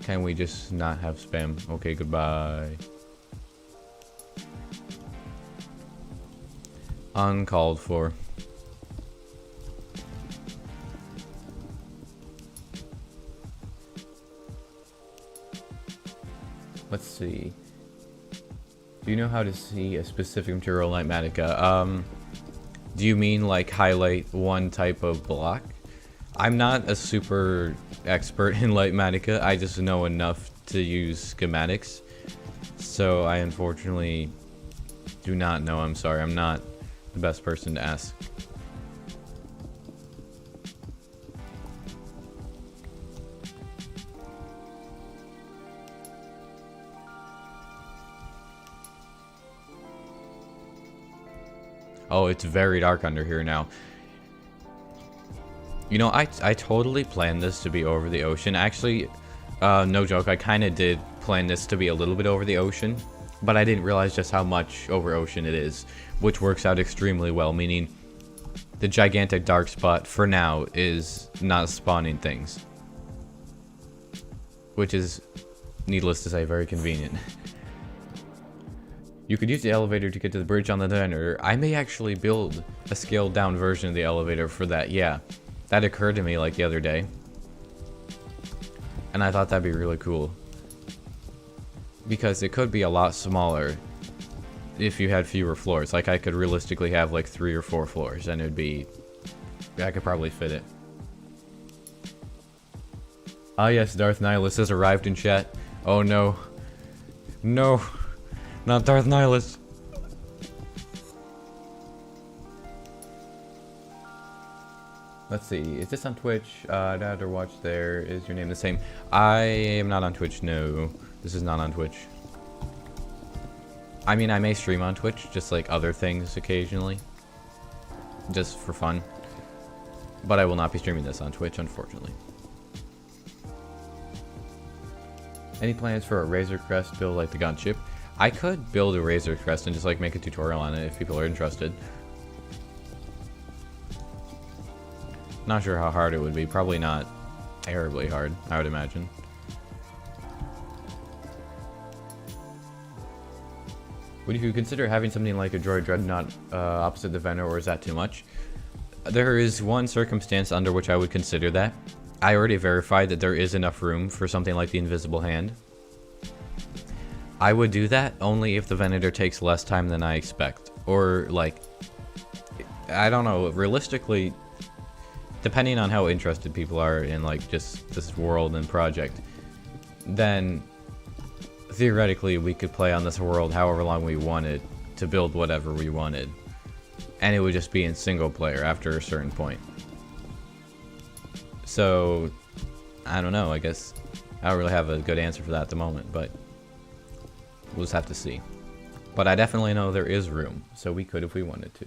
Can we just not have spam? Okay, goodbye. Uncalled for. Let's see. Do you know how to see a specific material like Matica? Do you mean like highlight one type of block? I'm not a super expert in Lightmatica. I just know enough to use schematics. So I unfortunately do not know. I'm sorry. I'm not the best person to ask. Oh, it's very dark under here now. You know, I totally planned this to be over the ocean. Actually, no joke, I kind of did plan this to be a little bit over the ocean, but I didn't realize just how much over ocean it is, which works out extremely well, meaning the gigantic dark spot for now is not spawning things, which is, needless to say, very convenient. You could use the elevator to get to the bridge on the Venator. I may actually build a scaled down version of the elevator for that, yeah. That occurred to me like the other day. And I thought that'd be really cool. Because it could be a lot smaller if you had fewer floors. Like I could realistically have like 3 or 4 floors and it'd be... I could probably fit it. Ah yes, Darth Nihilus has arrived in chat. Oh no. No. Not Darth Nihilus. Let's see, is this on Twitch? Dad or watch there. Is your name the same? I am not on Twitch, no. This is not on Twitch. I mean, I may stream on Twitch, just like other things occasionally. Just for fun. But I will not be streaming this on Twitch, unfortunately. Any plans for a Razor Crest build like the gunship? I could build a Razor Crest and just like make a tutorial on it if people are interested. Not sure how hard it would be. Probably not terribly hard, I would imagine. Would you consider having something like a droid dreadnought opposite the Venator, or is that too much? There is one circumstance under which I would consider that. I already verified that there is enough room for something like the Invisible Hand. I would do that only if the Venator takes less time than I expect. Or, like, I don't know, realistically, depending on how interested people are in, like, just this world and project, then theoretically we could play on this world however long we wanted to build whatever we wanted. And it would just be in single player after a certain point. So, I don't know, I guess I don't really have a good answer for that at the moment, but we'll just have to see. But I definitely know there is room, so we could if we wanted to.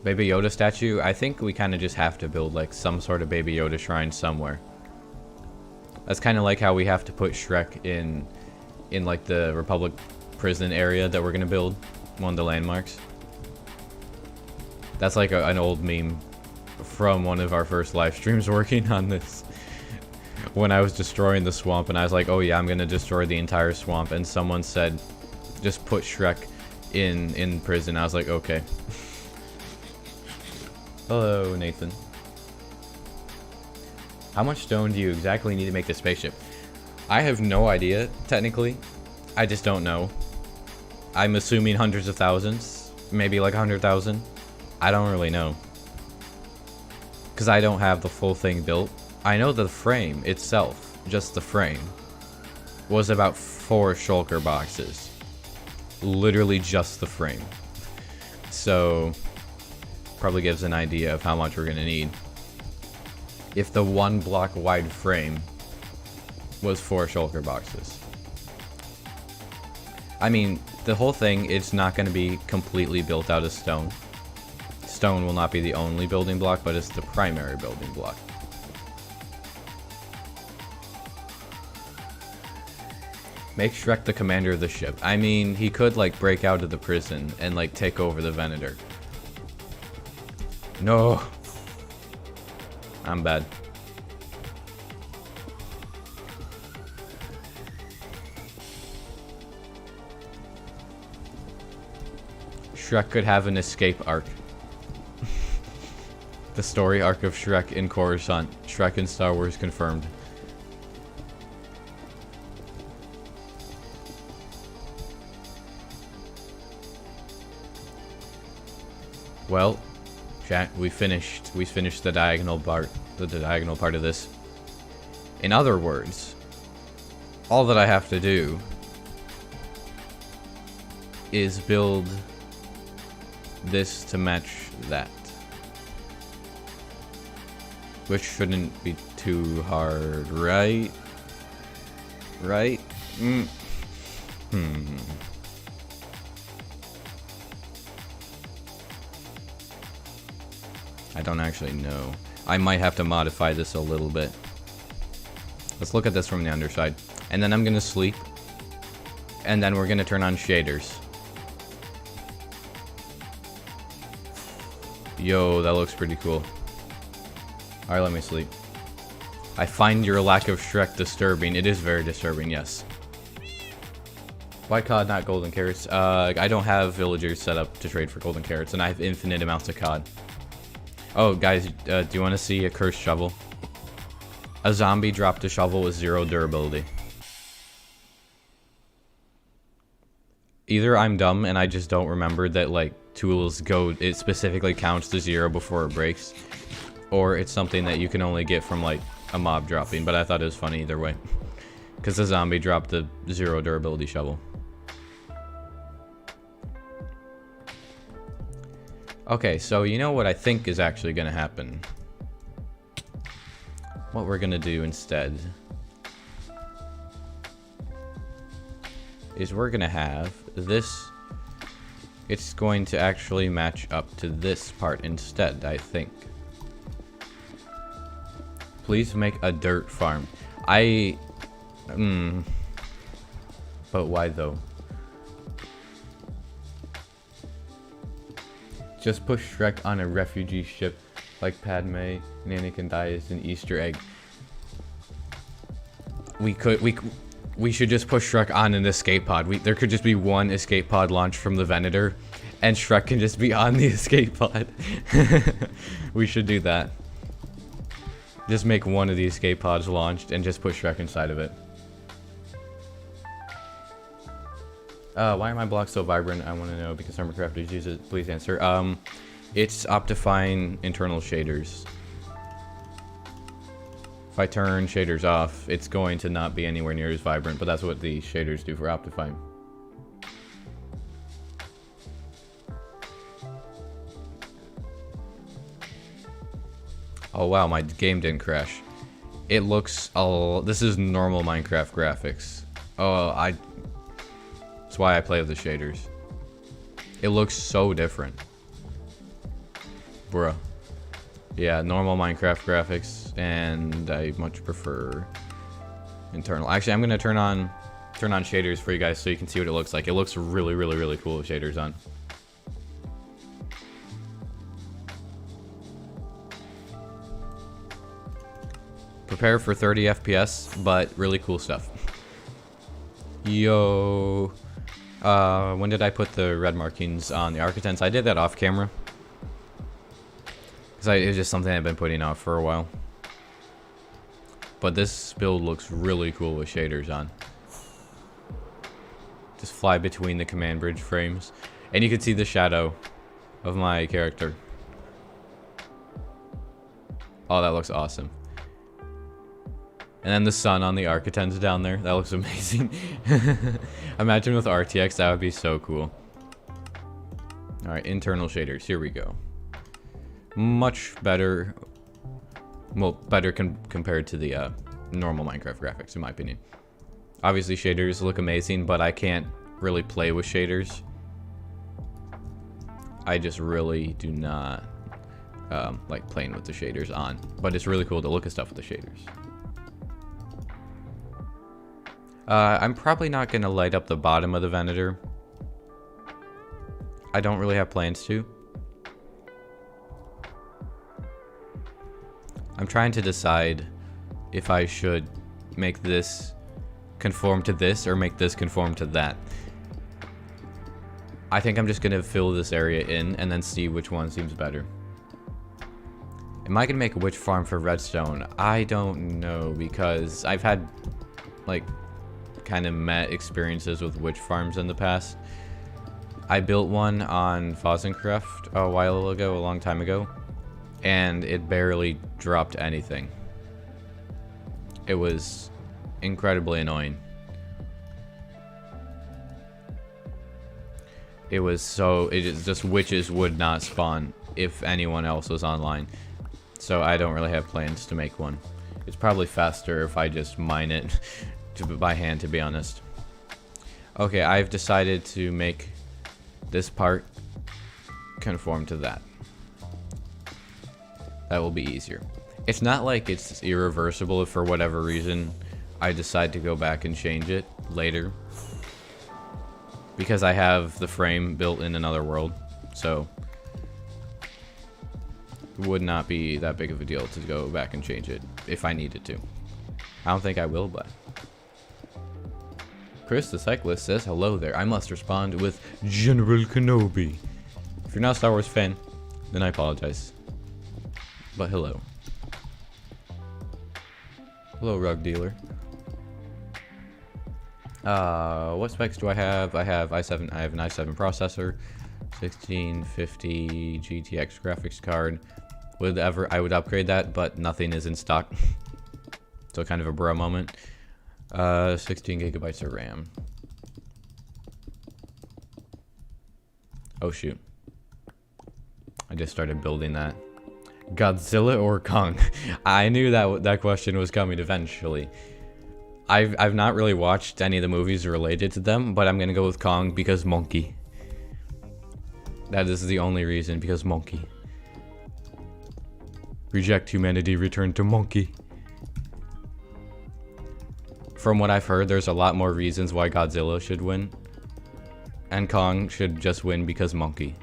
Baby Yoda statue? I think we kind of just have to build like some sort of Baby Yoda shrine somewhere. That's kind of like how we have to put Shrek in like the Republic prison area that we're gonna build, one of the landmarks. That's like an old meme from one of our first live streams working on this. When I was destroying the swamp and I was like, oh yeah, I'm gonna destroy the entire swamp, and someone said, just put Shrek in prison. I was like, okay. Hello, Nathan. How much stone do you exactly need to make the spaceship? I have no idea, technically. I just don't know. I'm assuming hundreds of thousands. Maybe like 100,000. I don't really know. Because I don't have the full thing built. I know the frame itself, just the frame, was about 4 shulker boxes. Literally just the frame. So, probably gives an idea of how much we're going to need. If the 1 block wide frame was 4 shulker boxes. I mean, the whole thing, it's not going to be completely built out of stone. Stone will not be the only building block, but it's the primary building block. Make Shrek the commander of the ship. I mean, he could, like, break out of the prison and, like, take over the Venator. No. I'm bad. Shrek could have an escape arc. The story arc of Shrek in Coruscant. Shrek in Star Wars confirmed. Well, chat, we finished the diagonal part, the diagonal part of this. In other words, all that I have to do is build this to match that. Which shouldn't be too hard, right? Right? I don't actually know. I might have to modify this a little bit. Let's look at this from the underside. And then I'm gonna sleep. And then we're gonna turn on shaders. Yo, that looks pretty cool. Alright, let me sleep. I find your lack of Shrek disturbing. It is very disturbing, yes. Why COD, not golden carrots? I don't have villagers set up to trade for golden carrots, and I have infinite amounts of COD. Oh, guys, do you want to see a cursed shovel? A zombie dropped a shovel with 0 durability. Either I'm dumb and I just don't remember that, like, tools go, it specifically counts to 0 before it breaks. Or it's something that you can only get from, like, a mob dropping, but I thought it was funny either way. Because the zombie dropped the 0 durability shovel. Okay, so you know what I think is actually going to happen? What we're going to do instead is we're going to have this. It's going to actually match up to this part instead, I think. Please make a dirt farm. But why though? Just push Shrek on a refugee ship like Padme and Anakin die as an Easter egg. We should just push Shrek on an escape pod. There could just be one escape pod launched from the Venator, and Shrek can just be on the escape pod. We should do that. Just make one of the escape pods launched and just put Shrek inside of it. Why are my blocks so vibrant? I want to know because Hermitcrafters use it. Please answer. It's optifying internal shaders. If I turn shaders off, it's going to not be anywhere near as vibrant, but that's what the shaders do for optifying. Oh wow, my game didn't crash. It looks all. This is normal Minecraft graphics. Oh, that's why I play with the shaders. It looks so different. Bruh. Yeah, normal Minecraft graphics, and I much prefer internal. Actually, I'm gonna turn on shaders for you guys so you can see what it looks like. It looks really, really, really cool with shaders on. Prepare for 30 FPS, but really cool stuff. Yo. When did I put the red markings on the Architects? I did that off camera. Because it was just something I've been putting off for a while. But this build looks really cool with shaders on. Just fly between the command bridge frames. And you can see the shadow of my character. Oh, that looks awesome. And then the sun on the Architects down there. That looks amazing. Imagine with RTX, that would be so cool. Alright, internal shaders. Here we go. Much better. Well, better compared to the normal Minecraft graphics, in my opinion. Obviously, shaders look amazing, but I can't really play with shaders. I just really do not like playing with the shaders on. But it's really cool to look at stuff with the shaders. I'm probably not going to light up the bottom of the Venator. I don't really have plans to. I'm trying to decide if I should make this conform to this or make this conform to that. I think I'm just going to fill this area in and then see which one seems better. Am I going to make a witch farm for redstone? I don't know, because I've had like kind of met experiences with witch farms in the past. I built one on Fozzen a while ago, a long time ago, and it barely dropped anything. It was incredibly annoying. It just witches would not spawn if anyone else was online. So I don't really have plans to make one. It's probably faster if I just mine it by hand, to be honest. Okay, I've decided to make this part conform to that. That will be easier. It's not like it's irreversible if for whatever reason I decide to go back and change it later. Because I have the frame built in another world, so it would not be that big of a deal to go back and change it if I needed to. I don't think I will, but Chris the Cyclist says, hello there. I must respond with General Kenobi. If you're not a Star Wars fan, then I apologize. But hello. Hello, rug dealer. What specs do I have? I have an i7 processor, 1650 GTX graphics card. I would upgrade that, but nothing is in stock. So kind of a bro moment. 16 gigabytes of RAM. Oh shoot. I just started building that. Godzilla or Kong? I knew that question was coming eventually. I've not really watched any of the movies related to them, but I'm gonna go with Kong because monkey. That is the only reason, because monkey. Reject humanity, return to monkey. From what I've heard, there's a lot more reasons why Godzilla should win. And Kong should just win because monkey.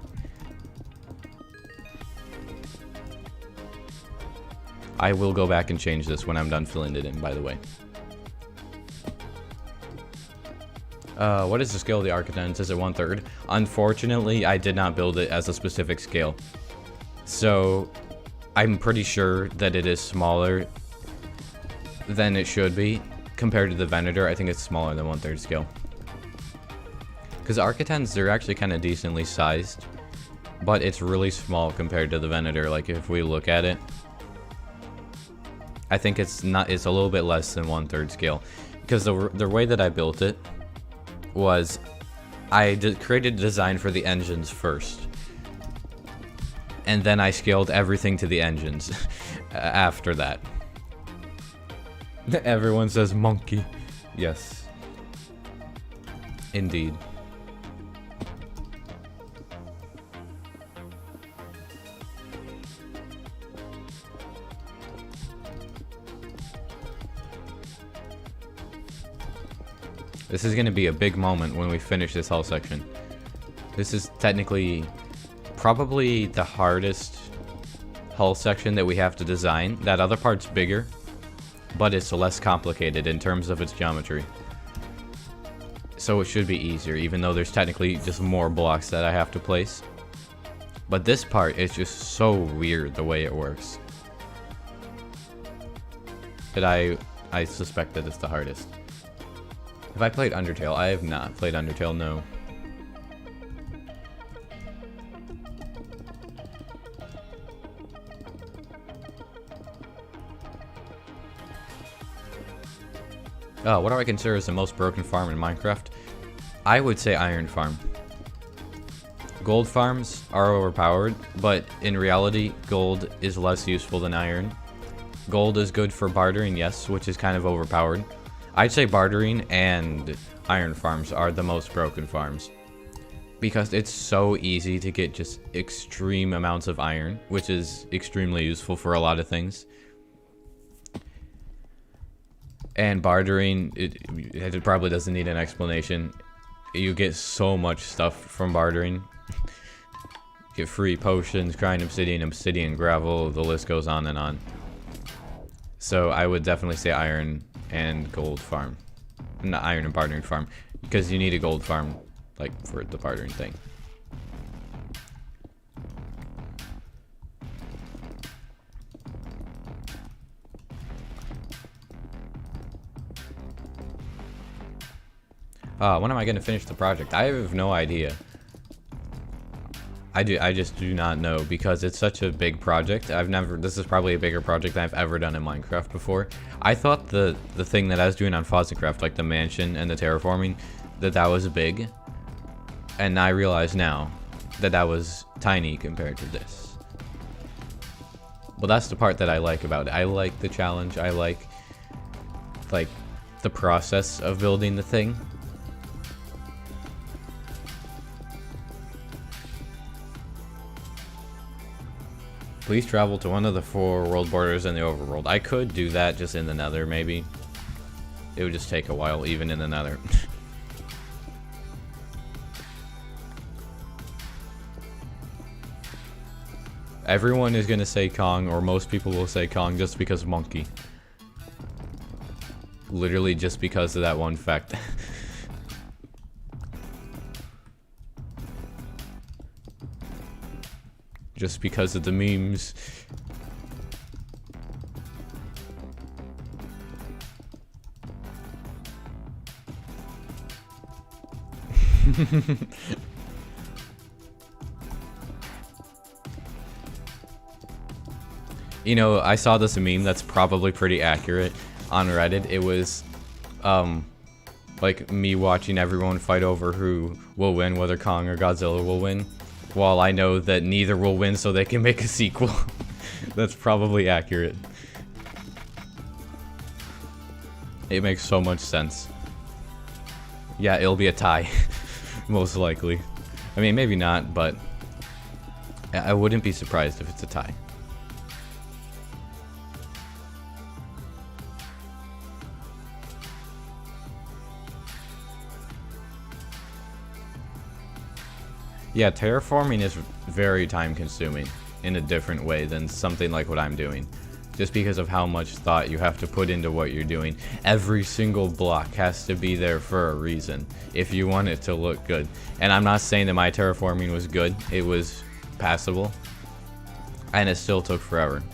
I will go back and change this when I'm done filling it in, by the way. What is the scale of the Architects? Is it 1/3? Unfortunately, I did not build it as a specific scale. So, I'm pretty sure that it is smaller than it should be. Compared to the Venator, I think it's smaller than 1/3 scale. Because Architects, they're actually kind of decently sized. But it's really small compared to the Venator, like if we look at it. I think it's a little bit less than 1/3 scale. Because the way that I built it was I created a design for the engines first. And then I scaled everything to the engines after that. Everyone says monkey. Yes. Indeed. This is going to be a big moment when we finish this whole section. This is technically probably the hardest hull section that we have to design. That other part's bigger, but it's less complicated in terms of its geometry. So it should be easier, even though there's technically just more blocks that I have to place. But this part is just so weird the way it works. that I suspect that it's the hardest. Have I played Undertale? I have not played Undertale, no. What do I consider as the most broken farm in Minecraft? I would say Iron Farm. Gold farms are overpowered, but in reality, gold is less useful than iron. Gold is good for bartering, yes, which is kind of overpowered. I'd say bartering and iron farms are the most broken farms, because it's so easy to get just extreme amounts of iron, which is extremely useful for a lot of things. And bartering, it probably doesn't need an explanation. You get so much stuff from bartering. Get free potions, grind obsidian, gravel, the list goes on and on. So I would definitely say iron and gold farm. Not iron and bartering farm, because you need a gold farm, like, for the bartering thing. When am I going to finish the project? I have no idea. I just do not know, because it's such a big project. This is probably a bigger project than I've ever done in Minecraft before. I thought the thing that I was doing on Fozzencraft, like the mansion and the terraforming, that was big. And I realize now that that was tiny compared to this. Well, that's the part that I like about it. I like the challenge. I like the process of building the thing. Please travel to one of the 4 world borders in the overworld. I could do that just in the nether, maybe. It would just take a while, even in the nether. Everyone is gonna say Kong, or most people will say Kong, just because monkey. Literally just because of that one fact. Just because of the memes. You know, I saw this meme that's probably pretty accurate on Reddit. It was, like me watching everyone fight over who will win, whether Kong or Godzilla will win. While I know that neither will win, so they can make a sequel. That's probably accurate. It makes so much sense. Yeah, it'll be a tie. Most likely. I mean, maybe not, but I wouldn't be surprised if it's a tie. Yeah, terraforming is very time consuming in a different way than something like what I'm doing. Just because of how much thought you have to put into what you're doing. Every single block has to be there for a reason if you want it to look good. And I'm not saying that my terraforming was good. It was passable. And it still took forever.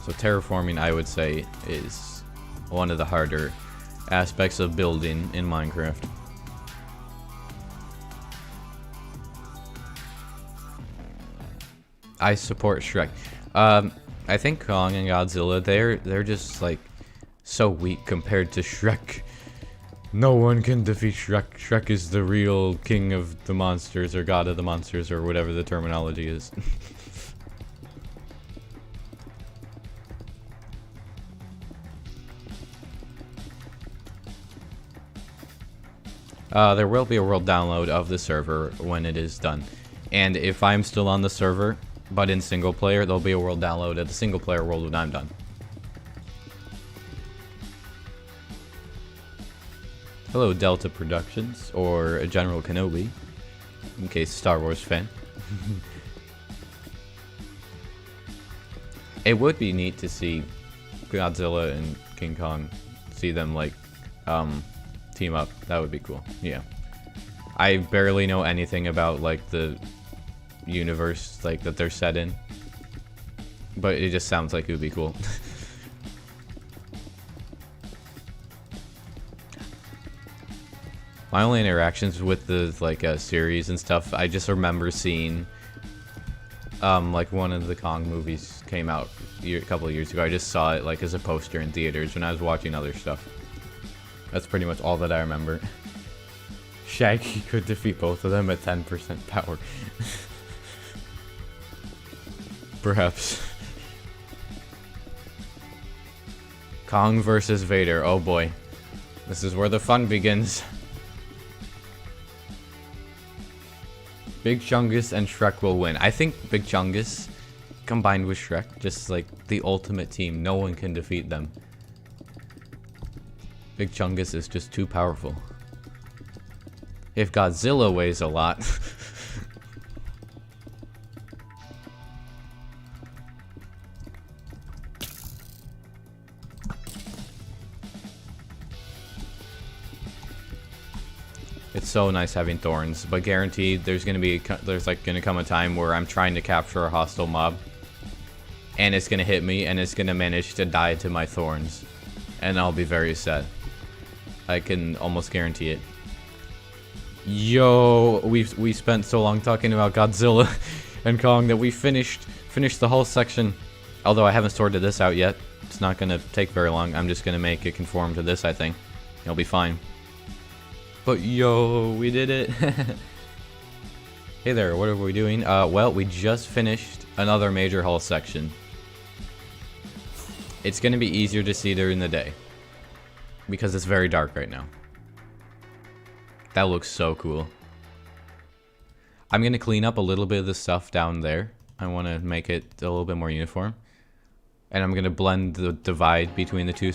So terraforming, I would say, is one of the harder aspects of building in Minecraft. I support Shrek. I think Kong and Godzilla, they're just like so weak compared to Shrek. No one can defeat Shrek. Shrek is the real king of the monsters, or god of the monsters, or whatever the terminology is. There will be a world download of the server when it is done. And if I'm still on the server, but in single player, there'll be a world download of the single player world when I'm done. Hello, Delta Productions, or General Kenobi, in case Star Wars fan. It would be neat to see Godzilla and King Kong, see them like, team up. That would be cool. Yeah. I barely know anything about like the universe like that they're set in. But it just sounds like it would be cool. My only interactions with the like series and stuff, I just remember seeing like one of the Kong movies came out a couple of years ago. I just saw it like as a poster in theaters when I was watching other stuff. That's pretty much all that I remember. Shaggy could defeat both of them at 10% power. Perhaps. Kong versus Vader. Oh boy. This is where the fun begins. Big Chungus and Shrek will win. I think Big Chungus combined with Shrek, just like the ultimate team. No one can defeat them. Big Chungus is just too powerful. If Godzilla weighs a lot. It's so nice having thorns, but guaranteed there's gonna come a time where I'm trying to capture a hostile mob, and it's gonna hit me, and it's gonna manage to die to my thorns, and I'll be very sad. I can almost guarantee it. Yo, we spent so long talking about Godzilla and Kong that we finished the whole section. Although I haven't sorted this out yet, it's not gonna take very long. I'm just gonna make it conform to this. I think it'll be fine. But yo, we did it. Hey there, what are we doing? Well, we just finished another major hull section. It's gonna be easier to see during the day because it's very dark right now. That looks so cool. I'm gonna clean up a little bit of the stuff down there. I want to make it a little bit more uniform, and I'm gonna blend the divide between the two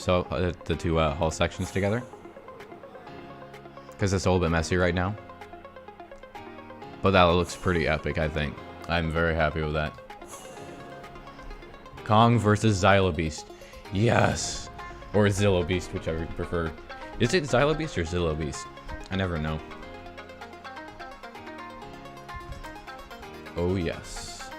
hull sections together. Because it's a little bit messy right now. But that looks pretty epic, I think. I'm very happy with that. Kong versus Xylobeast. Yes! Or Zillobeast, whichever you prefer. Is it Xylobeast or Zillobeast? I never know. Oh yes.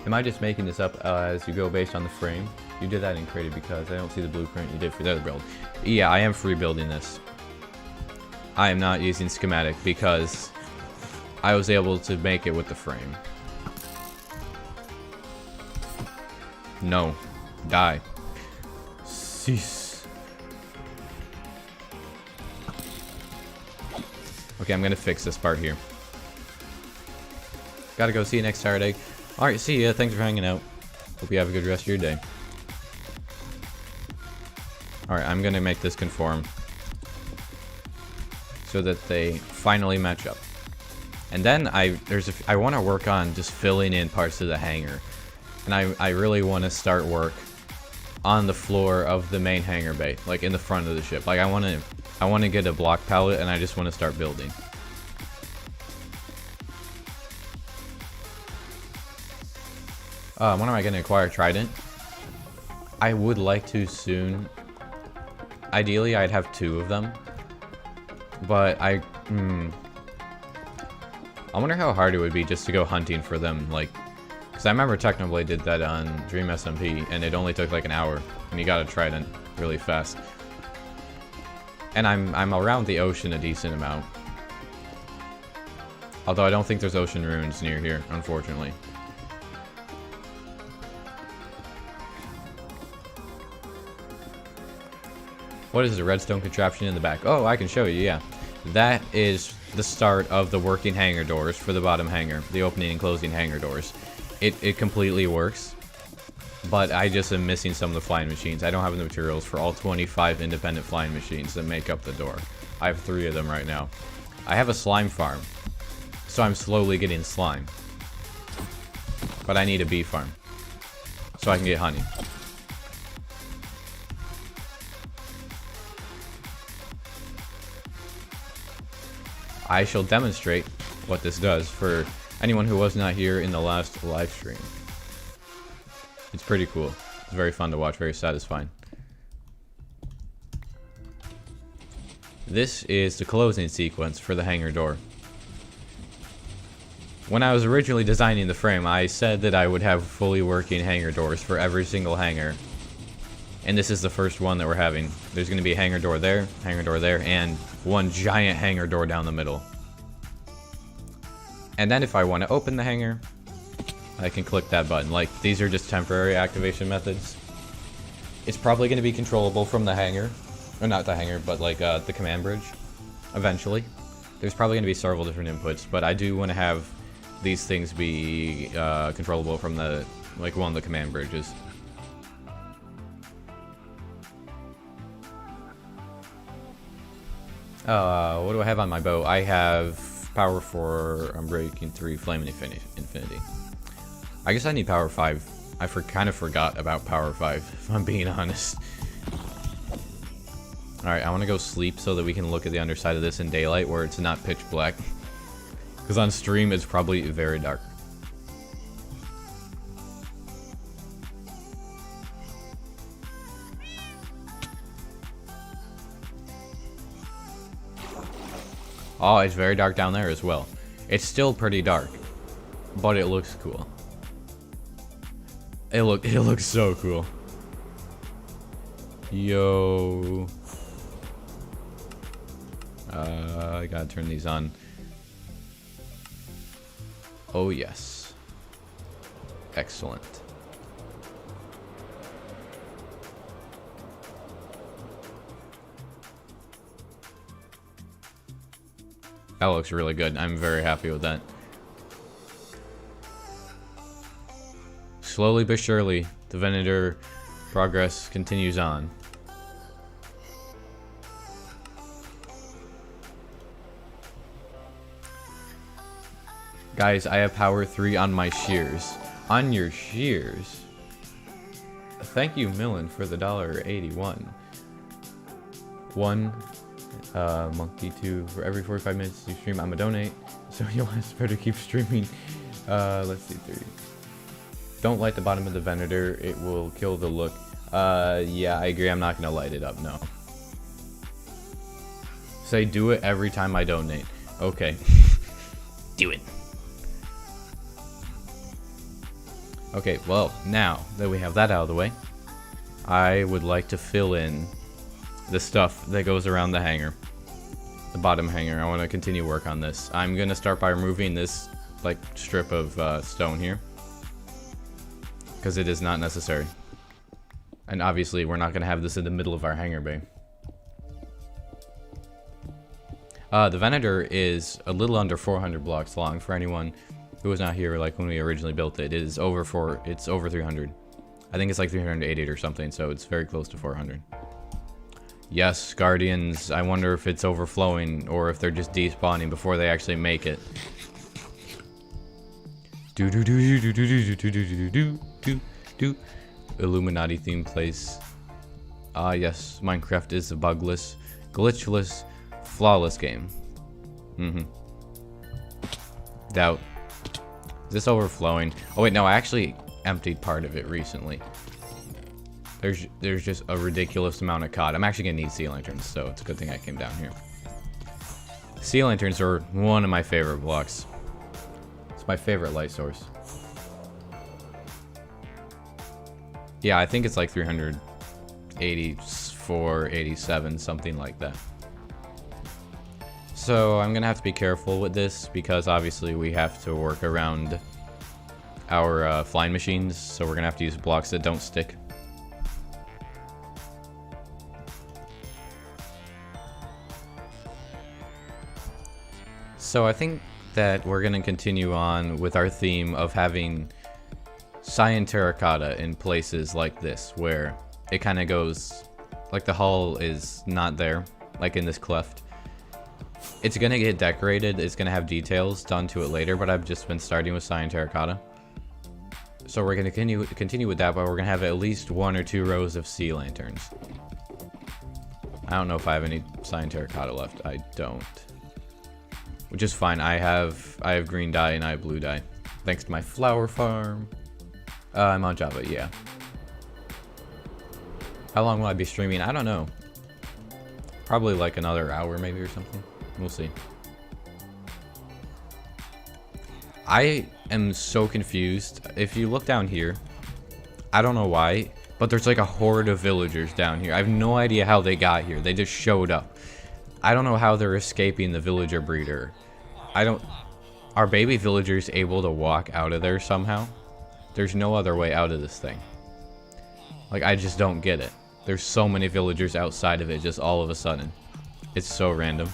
Am I just making this up as you go based on the frame? You did that in Creative because I don't see the blueprint you did for the other build. Yeah, I am free building this. I am not using schematic because I was able to make it with the frame. No. Die. Cease. Okay, I'm gonna fix this part here. Gotta go. See you next Saturday. Alright, see ya. Thanks for hanging out. Hope you have a good rest of your day. Alright, I'm gonna make this conform so that they finally match up. And then I want to work on just filling in parts of the hangar. And I really want to start work on the floor of the main hangar bay, like in the front of the ship. Like I want to get a block palette, and I just want to start building. When am I going to acquire Trident? I would like to soon. Ideally, I'd have 2 of them. But I wonder how hard it would be just to go hunting for them, like, because I remember Technoblade did that on Dream SMP, and it only took like an hour, and you got a Trident really fast. And I'm around the ocean a decent amount. Although I don't think there's ocean ruins near here, unfortunately. What is the redstone contraption in the back? Oh, I can show you, yeah. That is the start of the working hangar doors for the bottom hangar. The opening and closing hangar doors. It completely works. But I just am missing some of the flying machines. I don't have the materials for all 25 independent flying machines that make up the door. I have 3 of them right now. I have a slime farm. So I'm slowly getting slime. But I need a bee farm. So I can get honey. I shall demonstrate what this does for anyone who was not here in the last live stream. It's pretty cool. It's very fun to watch, very satisfying. This is the closing sequence for the hangar door. When I was originally designing the frame, I said that I would have fully working hangar doors for every single hangar. And this is the first one that we're having. There's going to be a hangar door there, and one giant hangar door down the middle. And then if I want to open the hangar, I can click that button. Like, these are just temporary activation methods. It's probably going to be controllable from the hangar. Or not the hangar, but like the command bridge. Eventually. There's probably going to be several different inputs, but I do want to have these things be controllable from the, like, one of the command bridges. What do I have on my bow? I have power 4, Unbreaking 3, Flame and Infinity. I guess I need power 5. I kind of forgot about power 5, if I'm being honest. Alright, I want to go sleep so that we can look at the underside of this in daylight where it's not pitch black. Because on stream it's probably very dark. Oh, it's very dark down there as well. It's still pretty dark, but it looks cool. It looks so cool. Yo. I gotta turn these on. Oh yes. Excellent. That looks really good. I'm very happy with that. Slowly but surely, the Venator progress continues on. Guys, I have power 3 on my shears. On your shears? Thank you, Millen, for the $1.81. One, Monkey 2, for every 45 minutes you stream, I'm gonna donate. So you'll better keep streaming. Let's see, 3. Don't light the bottom of the Venator, it will kill the look. Yeah, I agree, I'm not gonna light it up, no. Say do it every time I donate. Okay. Do it. Okay, well, now that we have that out of the way, I would like to fill in the stuff that goes around the hangar. The bottom hangar. I want to continue work on this. I'm going to start by removing this, like, strip of stone here. Because it is not necessary. And obviously, we're not going to have this in the middle of our hangar bay. The Venator is a little under 400 blocks long for anyone who was not here, like when we originally built it. It is it's over 300. I think it's like 388 or something, so it's very close to 400. Yes, Guardians, I wonder if it's overflowing or if they're just despawning before they actually make it. Illuminati theme place. Ah yes, Minecraft is a bugless, glitchless, flawless game. Doubt. Is this overflowing? Oh wait, no, I actually emptied part of it recently. There's just a ridiculous amount of cod. I'm actually gonna need sea lanterns, so it's a good thing I came down here. Sea lanterns are one of my favorite blocks. It's my favorite light source. Yeah, I think it's like 384, 87, something like that. So I'm gonna have to be careful with this because obviously we have to work around our flying machines, so we're gonna have to use blocks that don't stick. So I think that we're gonna continue on with our theme of having cyan terracotta in places like this where it kind of goes, like the hull is not there, like in this cleft. It's gonna get decorated, it's gonna have details done to it later, but I've just been starting with cyan terracotta. So we're gonna continue with that, but we're gonna have at least 1 or 2 rows of sea lanterns. I don't know if I have any cyan terracotta left. I don't. Which is fine. I have green dye and I have blue dye. Thanks to my flower farm. I'm on Java, yeah. How long will I be streaming? I don't know. Probably like another hour maybe or something. We'll see. I am so confused. If you look down here, I don't know why, but there's like a horde of villagers down here. I have no idea how they got here. They just showed up. I don't know how they're escaping the villager breeder. Are baby villagers able to walk out of there somehow? There's no other way out of this thing. Like, I just don't get it. There's so many villagers outside of it just all of a sudden. It's so random.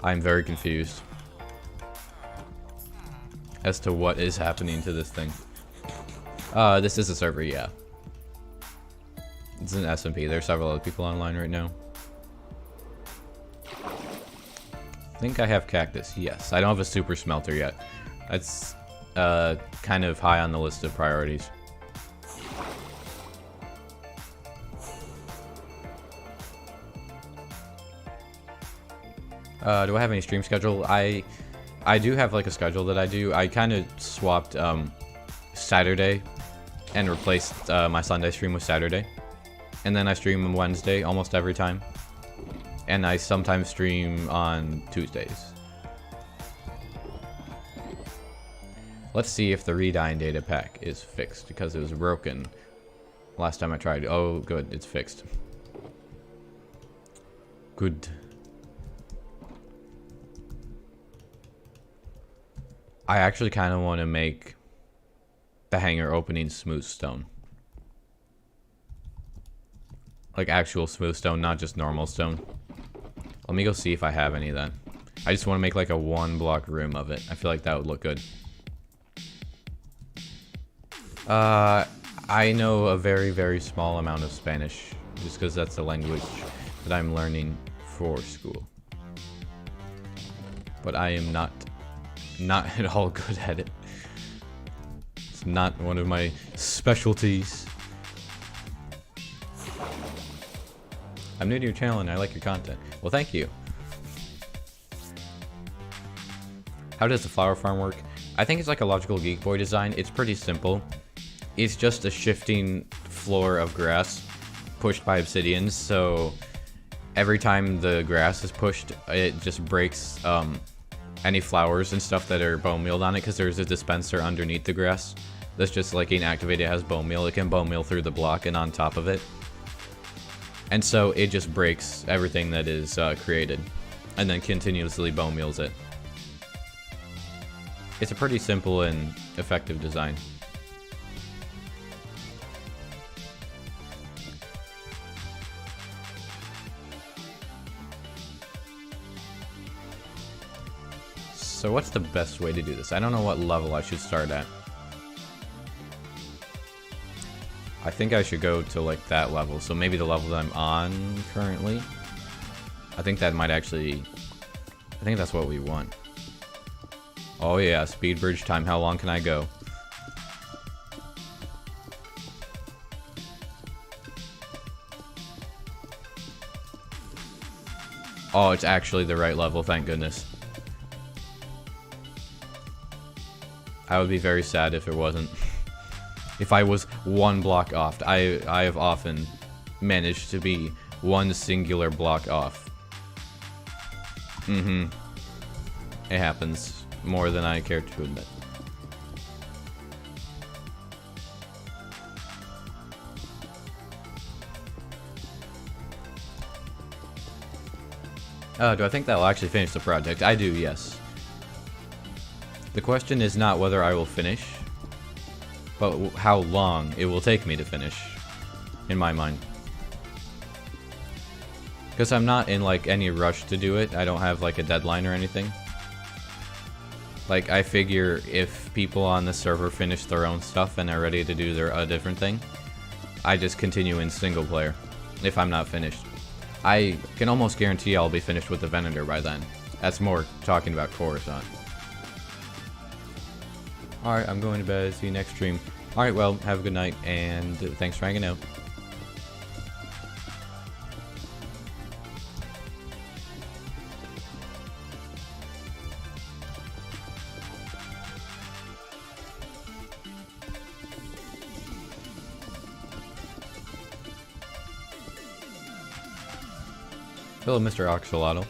I'm very confused as to what is happening to this thing. This is a server, yeah. It's an SMP. There's several other people online right now. I think I have cactus. Yes. I don't have a super smelter yet. That's kind of high on the list of priorities. Do I have any stream schedule? I do have like a schedule that I do. I kind of swapped Saturday and replaced my Sunday stream with Saturday. And then I stream on Wednesday almost every time. And I sometimes stream on Tuesdays. Let's see if the Redine data pack is fixed, because it was broken last time I tried. Oh, good, it's fixed. Good. I actually kind of want to make the hangar opening smooth stone. Like actual smooth stone, not just normal stone. Let me go see if I have any of that. I just want to make like a 1-block room of it. I feel like that would look good. I know a very, very small amount of Spanish, just because that's the language that I'm learning for school. But I am not at all good at it. It's not one of my specialties. I'm new to your channel and I like your content. Well, thank you. How does the flower farm work? I think it's like a logical Geek Boy design. It's pretty simple. It's just a shifting floor of grass pushed by obsidians, so every time the grass is pushed, it just breaks any flowers and stuff that are bone mealed on it, because there's a dispenser underneath the grass that's just like inactivated. It has bone meal. It can bone meal through the block and on top of it. And so it just breaks everything that is created and then continuously bone meals it. It's a pretty simple and effective design. So what's the best way to do this? I don't know what level I should start at. I think I should go to like that level, so maybe the level that I'm on currently. I think that might actually, I think that's what we want. Oh yeah, speed bridge time. How long can I go? Oh, it's actually the right level, thank goodness. I would be very sad if it wasn't. If I was 1 block off. I have often managed to be 1 singular block off. It happens more than I care to admit. Do I think that will actually finish the project? I do, yes. The question is not whether I will finish, but how long it will take me to finish, in my mind. Because I'm not in like any rush to do it. I don't have like a deadline or anything. Like, I figure if people on the server finish their own stuff and are ready to do a different thing, I just continue in single player if I'm not finished. I can almost guarantee I'll be finished with the Venator by then. That's more talking about Coruscant. Alright, I'm going to bed. See you next stream. Alright, well, have a good night, and thanks for hanging out. Hello, Mr. Oxalotl.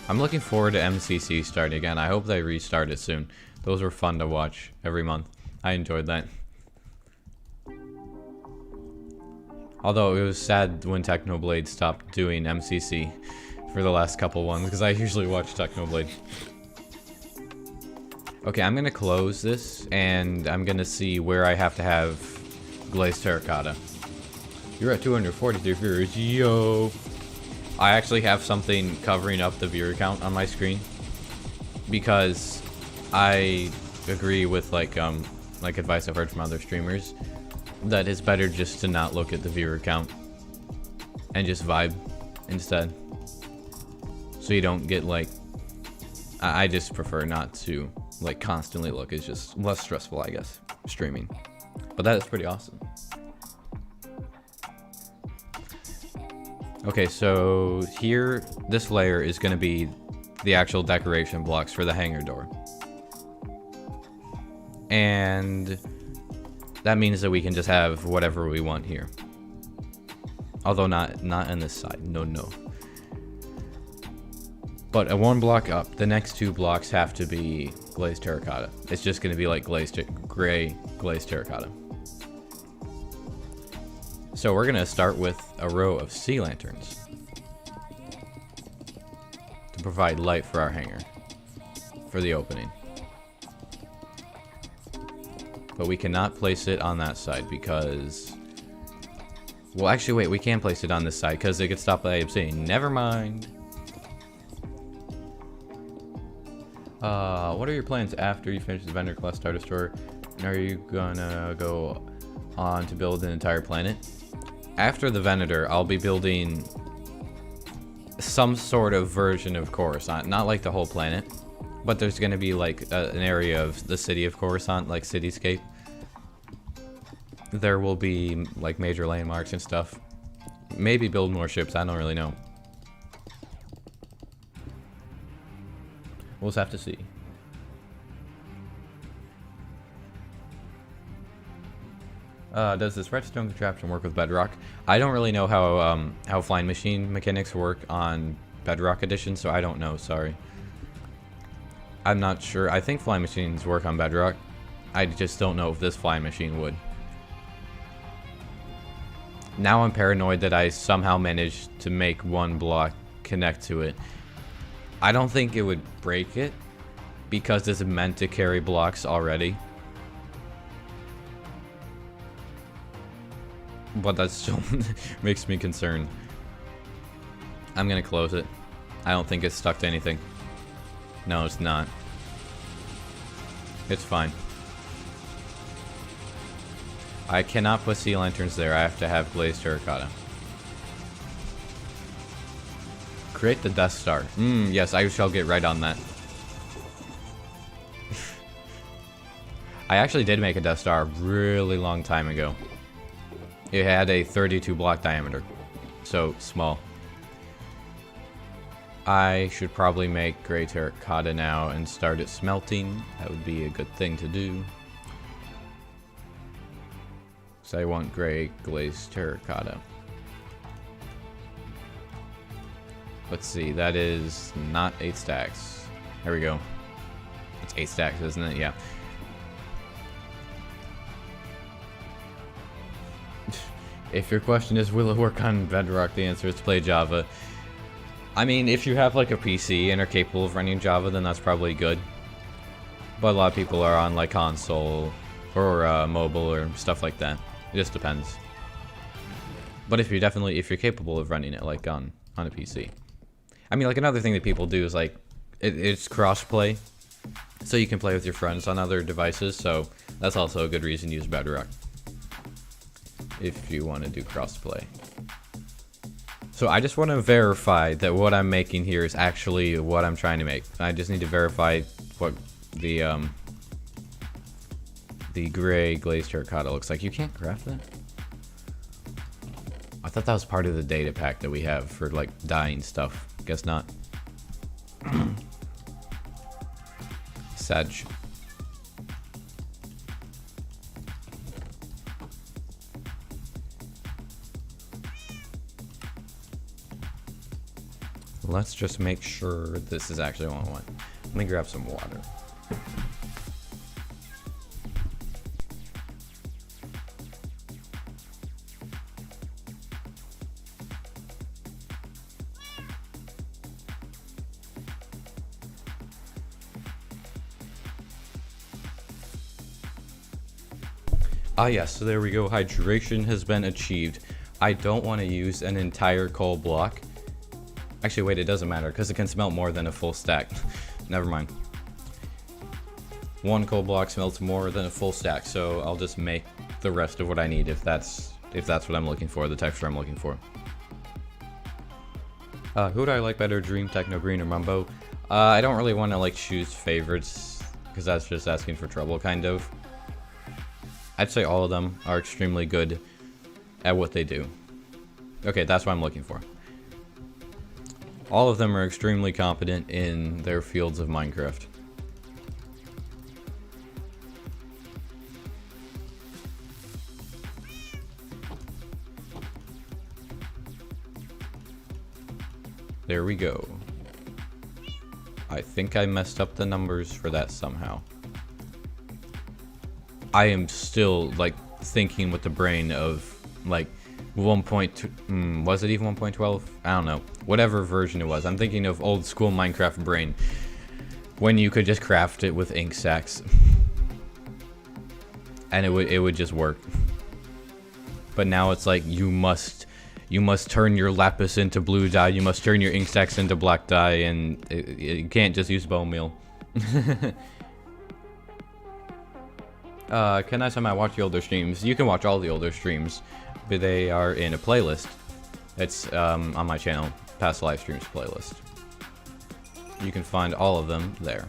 I'm looking forward to MCC starting again. I hope they restart it soon. Those were fun to watch every month. I enjoyed that. Although it was sad when Technoblade stopped doing MCC for the last couple ones, because I usually watch Technoblade. Okay, I'm gonna close this, and I'm gonna see where I have to have glazed terracotta. You're at 243 viewers, yo! I actually have something covering up the viewer count on my screen, because I agree with like advice I've heard from other streamers, that it's better just to not look at the viewer count, and just vibe instead. So you don't get like, I just prefer not to like constantly look. It's just less stressful, I guess, streaming. But that is pretty awesome. Okay, so here, this layer is going to be the actual decoration blocks for the hangar door. And that means that we can just have whatever we want here. Although not on this side, no. But at one block up, the next two blocks have to be glazed terracotta. It's just going to be like gray glazed terracotta. So we're going to start with a row of sea lanterns to provide light for our hangar, for the opening. But we cannot place it on that side because... Well, actually, wait, we can place it on this side because they could stop by obsidian. Never mind. What are your plans after you finish the vendor class starter store? And are you gonna go on to build an entire planet? After the Venator, I'll be building some sort of version of Coruscant. Not like the whole planet, but there's gonna be like an area of the city of Coruscant, like cityscape. There will be like major landmarks and stuff. Maybe build more ships, I don't really know. We'll just have to see. Does this redstone contraption work with Bedrock? I don't really know how flying machine mechanics work on Bedrock Edition, so I don't know, sorry. I'm not sure. I think flying machines work on Bedrock. I just don't know if this flying machine would. Now I'm paranoid that I somehow managed to make one block connect to it. I don't think it would break it, because it's meant to carry blocks already. But that still makes me concerned. I'm gonna close it. I don't think it's stuck to anything. No, it's not. It's fine. I cannot put sea lanterns there. I have to have glazed terracotta. Create the Death Star. Yes, I shall get right on that. I actually did make a Death Star a really long time ago. It had a 32 block diameter, so small. I should probably make gray terracotta now and start it smelting. That would be a good thing to do. So I want gray glazed terracotta. Let's see, that is not 8 stacks. There we go. It's 8 stacks, isn't it? Yeah. If your question is, will it work on Bedrock? The answer is to play Java. I mean, if you have like a PC and are capable of running Java, then that's probably good. But a lot of people are on like console or mobile or stuff like that. It just depends. But if you're capable of running it like on a PC. I mean, like another thing that people do is like, it's cross-play. So you can play with your friends on other devices, so that's also a good reason to use Bedrock. If you want to do crossplay. So I just want to verify that what I'm making here is actually what I'm trying to make. I just need to verify what the gray glazed terracotta looks like. You can't craft that? I thought that was part of the data pack that we have for like dyeing stuff. Guess not. Sag. Let's just make sure this is actually what I want. Let me grab some water. Ah yes, so there we go. Hydration has been achieved. I don't want to use an entire coal block. Actually, wait, it doesn't matter because it can smelt more than a full stack. Never mind. One coal block smelts more than a full stack, so I'll just make the rest of what I need if that's what I'm looking for, the texture I'm looking for. Who do I like better, Dream, Techno, Green, or Mumbo? I don't really want to like choose favorites because that's just asking for trouble, kind of. I'd say all of them are extremely good at what they do. Okay, that's what I'm looking for. All of them are extremely competent in their fields of Minecraft. There we go. I think I messed up the numbers for that somehow. I am still like thinking with the brain of like 1.2, was it even 1.12? I don't know. Whatever version it was. I'm thinking of old school Minecraft brain when you could just craft it with ink sacks. And it would just work. But now it's like you must turn your lapis into blue dye, you must turn your ink sacks into black dye, and you can't just use bone meal. Can I somehow watch the older streams? You can watch all the older streams, but they are in a playlist. It's on my channel, past live streams playlist. You can find all of them there.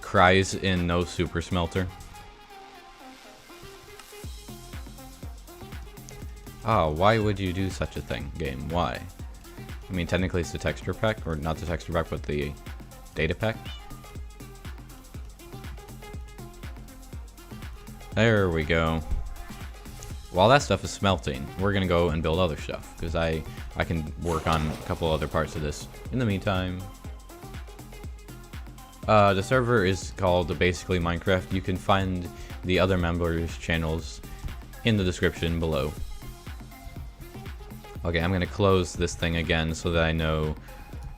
Cries in no super smelter. Oh, why would you do such a thing, game? Why? I mean, technically it's the texture pack, or not the texture pack, but the data pack. There we go. While that stuff is smelting, we're gonna go and build other stuff, because I can work on a couple other parts of this. In the meantime, the server is called Basically Minecraft. You can find the other members' channels in the description below. Okay, I'm gonna close this thing again so that I know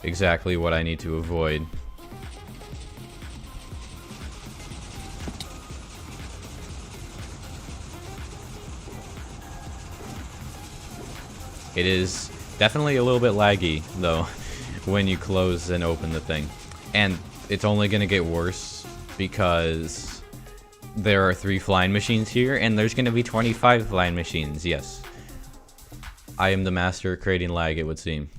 exactly what I need to avoid. It is definitely a little bit laggy, though, when you close and open the thing. And it's only going to get worse because there are 3 flying machines here, and there's going to be 25 flying machines, yes. I am the master of creating lag, it would seem.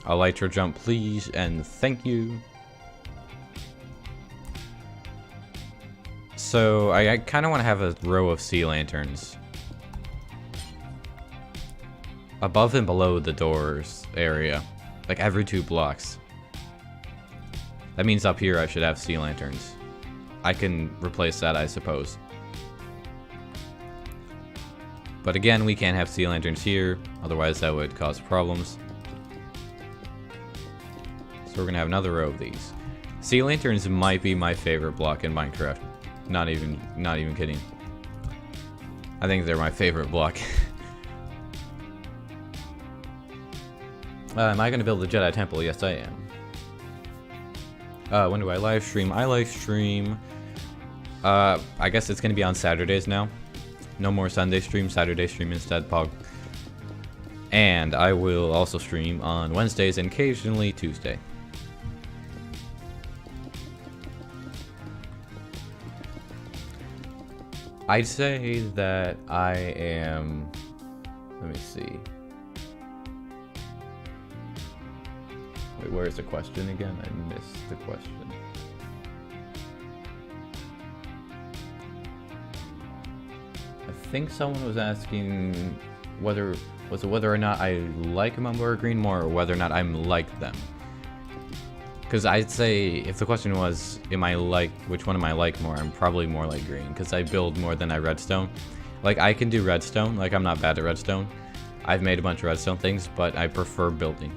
A Elytra jump, please, and thank you. So, I kind of want to have a row of sea lanterns above and below the doors area, like every 2 blocks. That means up here I should have sea lanterns. I can replace that, I suppose. But again, we can't have sea lanterns here, otherwise that would cause problems. So we're gonna have another row of these. Sea lanterns might be my favorite block in Minecraft. Not even kidding. I think they're my favorite block. Am I going to build a Jedi Temple? Yes, I am. When do I live stream? I live stream. I guess it's going to be on Saturdays now. No more Sunday stream. Saturday stream instead, Pog. And I will also stream on Wednesdays and occasionally Tuesday. I'd say that I am. Let me see. Wait, where's the question again? I missed the question. I think someone was asking whether or not I like Mumbo or Green more, or whether or not I'm like them. Because I'd say if the question was, which one am I like more? I'm probably more like Green, because I build more than I redstone. Like, I can do redstone. Like, I'm not bad at redstone. I've made a bunch of redstone things, but I prefer building.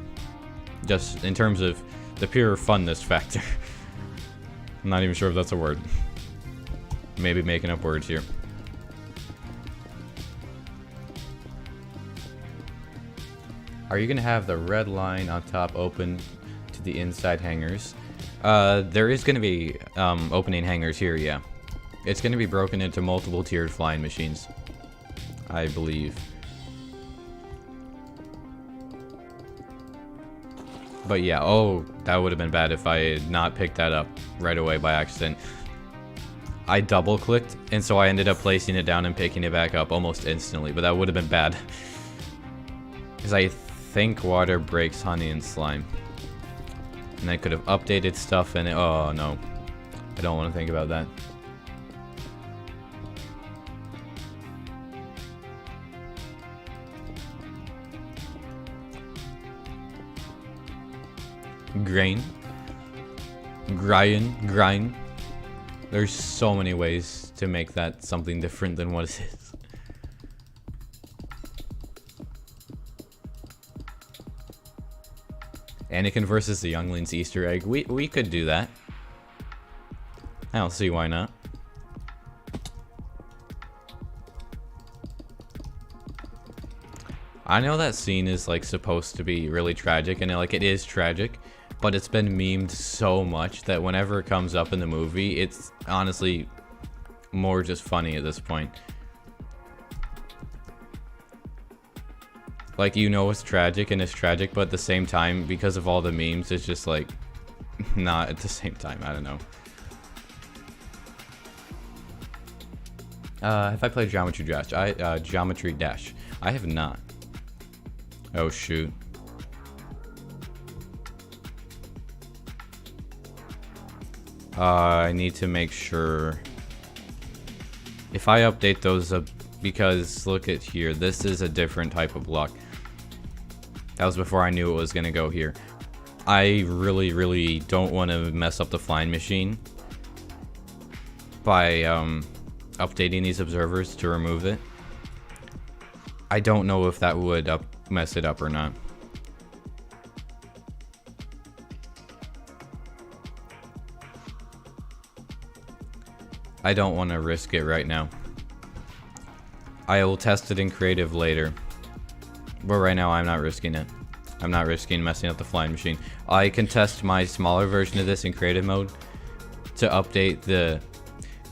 Just in terms of the pure funness factor. I'm not even sure if that's a word. Maybe making up words here. Are you going to have the red line on top open to the inside hangars? There is going to be opening hangars here, yeah. It's going to be broken into multiple tiered flying machines, I believe. But yeah, oh, that would have been bad if I had not picked that up right away by accident. I double clicked, and so I ended up placing it down and picking it back up almost instantly, but that would have been bad. Because I think water breaks honey and slime. And I could have updated stuff and oh no. I don't want to think about that. Grain. Grind. There's so many ways to make that something different than what it is. Anakin versus the Younglings Easter egg. We could do that. I don't see why not. I know that scene is like supposed to be really tragic, and like it is tragic, but it's been memed so much that whenever it comes up in the movie, it's honestly more just funny at this point. Like, you know it's tragic and it's tragic, but at the same time, because of all the memes, it's just like not at the same time. I don't know. Have I played Geometry Dash? Geometry Dash. I have not. Oh shoot. I need to make sure if I update those up, because look at here, this is a different type of block. That was before I knew it was gonna go here. I really don't want to mess up the flying machine by updating these observers to remove it. I don't know if that would mess it up or not. I don't want to risk it right now. I will test it in creative later. But right now I'm not risking it. I'm not risking messing up the flying machine. I can test my smaller version of this in creative mode to update the...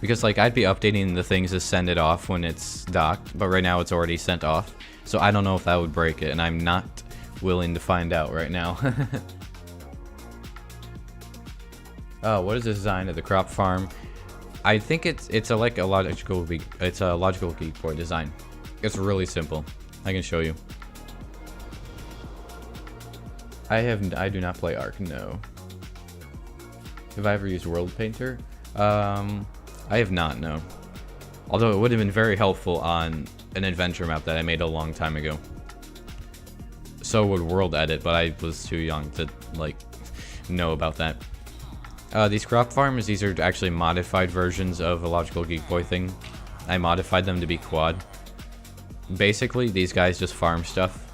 Because like I'd be updating the things to send it off when it's docked, but right now it's already sent off. So I don't know if that would break it, and I'm not willing to find out right now. What is the design of the crop farm? I think it's a logical geek board design. It's really simple. I can show you. I do not play Ark, no. Have I ever used World Painter? I have not, no. Although it would have been very helpful on an adventure map that I made a long time ago. So would World Edit, but I was too young to like know about that. These crop farms, these are actually modified versions of a Logical Geek Boy thing. I modified them to be quad. Basically, these guys just farm stuff.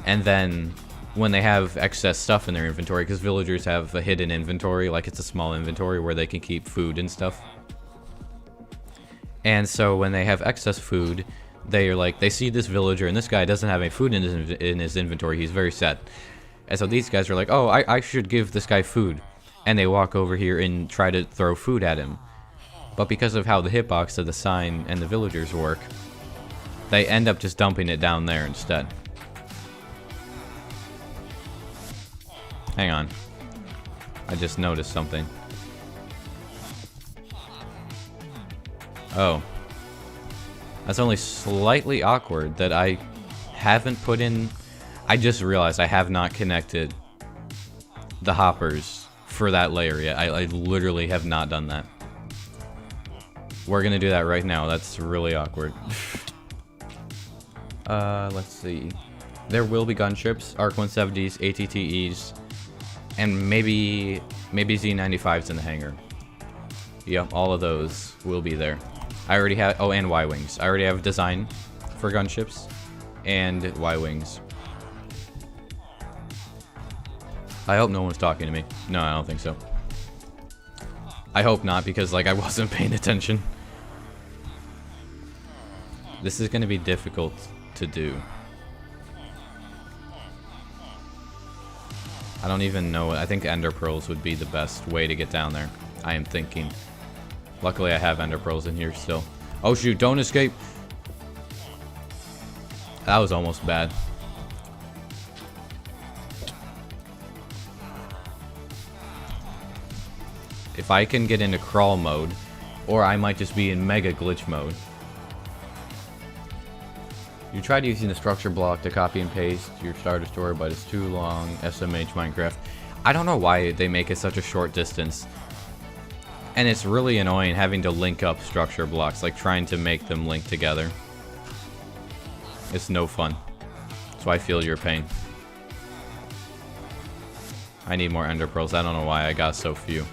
And then when they have excess stuff in their inventory, because villagers have a hidden inventory, like it's a small inventory where they can keep food and stuff. And so when they have excess food, they are like, they see this villager and this guy doesn't have any food in his inventory, he's very sad. And so these guys are like, oh, I should give this guy food. And they walk over here and try to throw food at him. But because of how the hitbox of the sign and the villagers work, they end up just dumping it down there instead. Hang on. I just noticed something. Oh. That's only slightly awkward that I haven't put in... I just realized I have not connected the hoppers for that layer yet. I literally have not done that. We're gonna do that right now. That's really awkward. Let's see. There will be gunships, ARC 170s, ATTEs, and maybe Z95s in the hangar. Yep, all of those will be there. I already have, oh, and Y-Wings. I already have design for gunships and Y-Wings. I hope no one's talking to me. No, I don't think so. I hope not, because like I wasn't paying attention. This is going to be difficult to do. I don't even know. I think Ender Pearls would be the best way to get down there. I am thinking. Luckily I have Ender Pearls in here still. Oh shoot, don't escape! That was almost bad. If I can get into crawl mode, or I might just be in mega glitch mode. You tried using the structure block to copy and paste your starter story, but it's too long. SMH Minecraft. I don't know why they make it such a short distance. And it's really annoying having to link up structure blocks, like trying to make them link together. It's no fun. So I feel your pain. I need more Ender Pearls. I don't know why I got so few.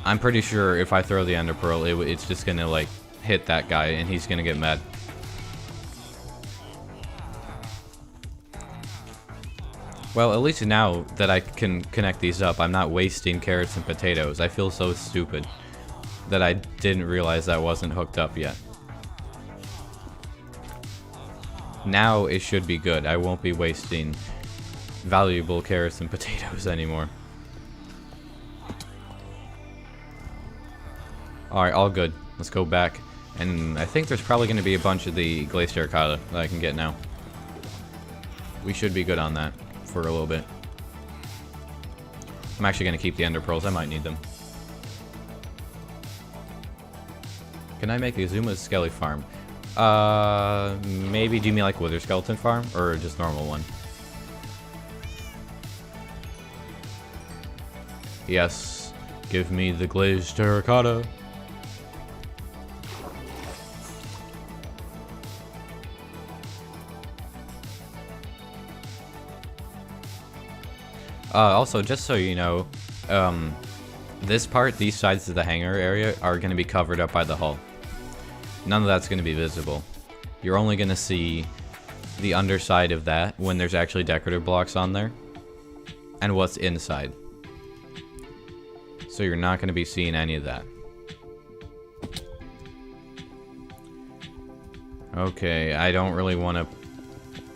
I'm pretty sure if I throw the Ender Pearl, it's just gonna like hit that guy and he's gonna get mad. Well, at least now that I can connect these up, I'm not wasting carrots and potatoes. I feel so stupid that I didn't realize that wasn't hooked up yet. Now it should be good. I won't be wasting valuable carrots and potatoes anymore. Alright, all good. Let's go back. And I think there's probably going to be a bunch of the glazed terracotta that I can get now. We should be good on that for a little bit. I'm actually going to keep the Ender Pearls. I might need them. Can I make a Zuma Skelly farm? Maybe. Do you mean like Wither Skeleton farm? Or just normal one? Yes. Give me the glazed terracotta. Also, just so you know, this part, these sides of the hangar area are going to be covered up by the hull. None of that's going to be visible. You're only going to see the underside of that when there's actually decorative blocks on there, and what's inside. So you're not going to be seeing any of that. Okay, I don't really want to...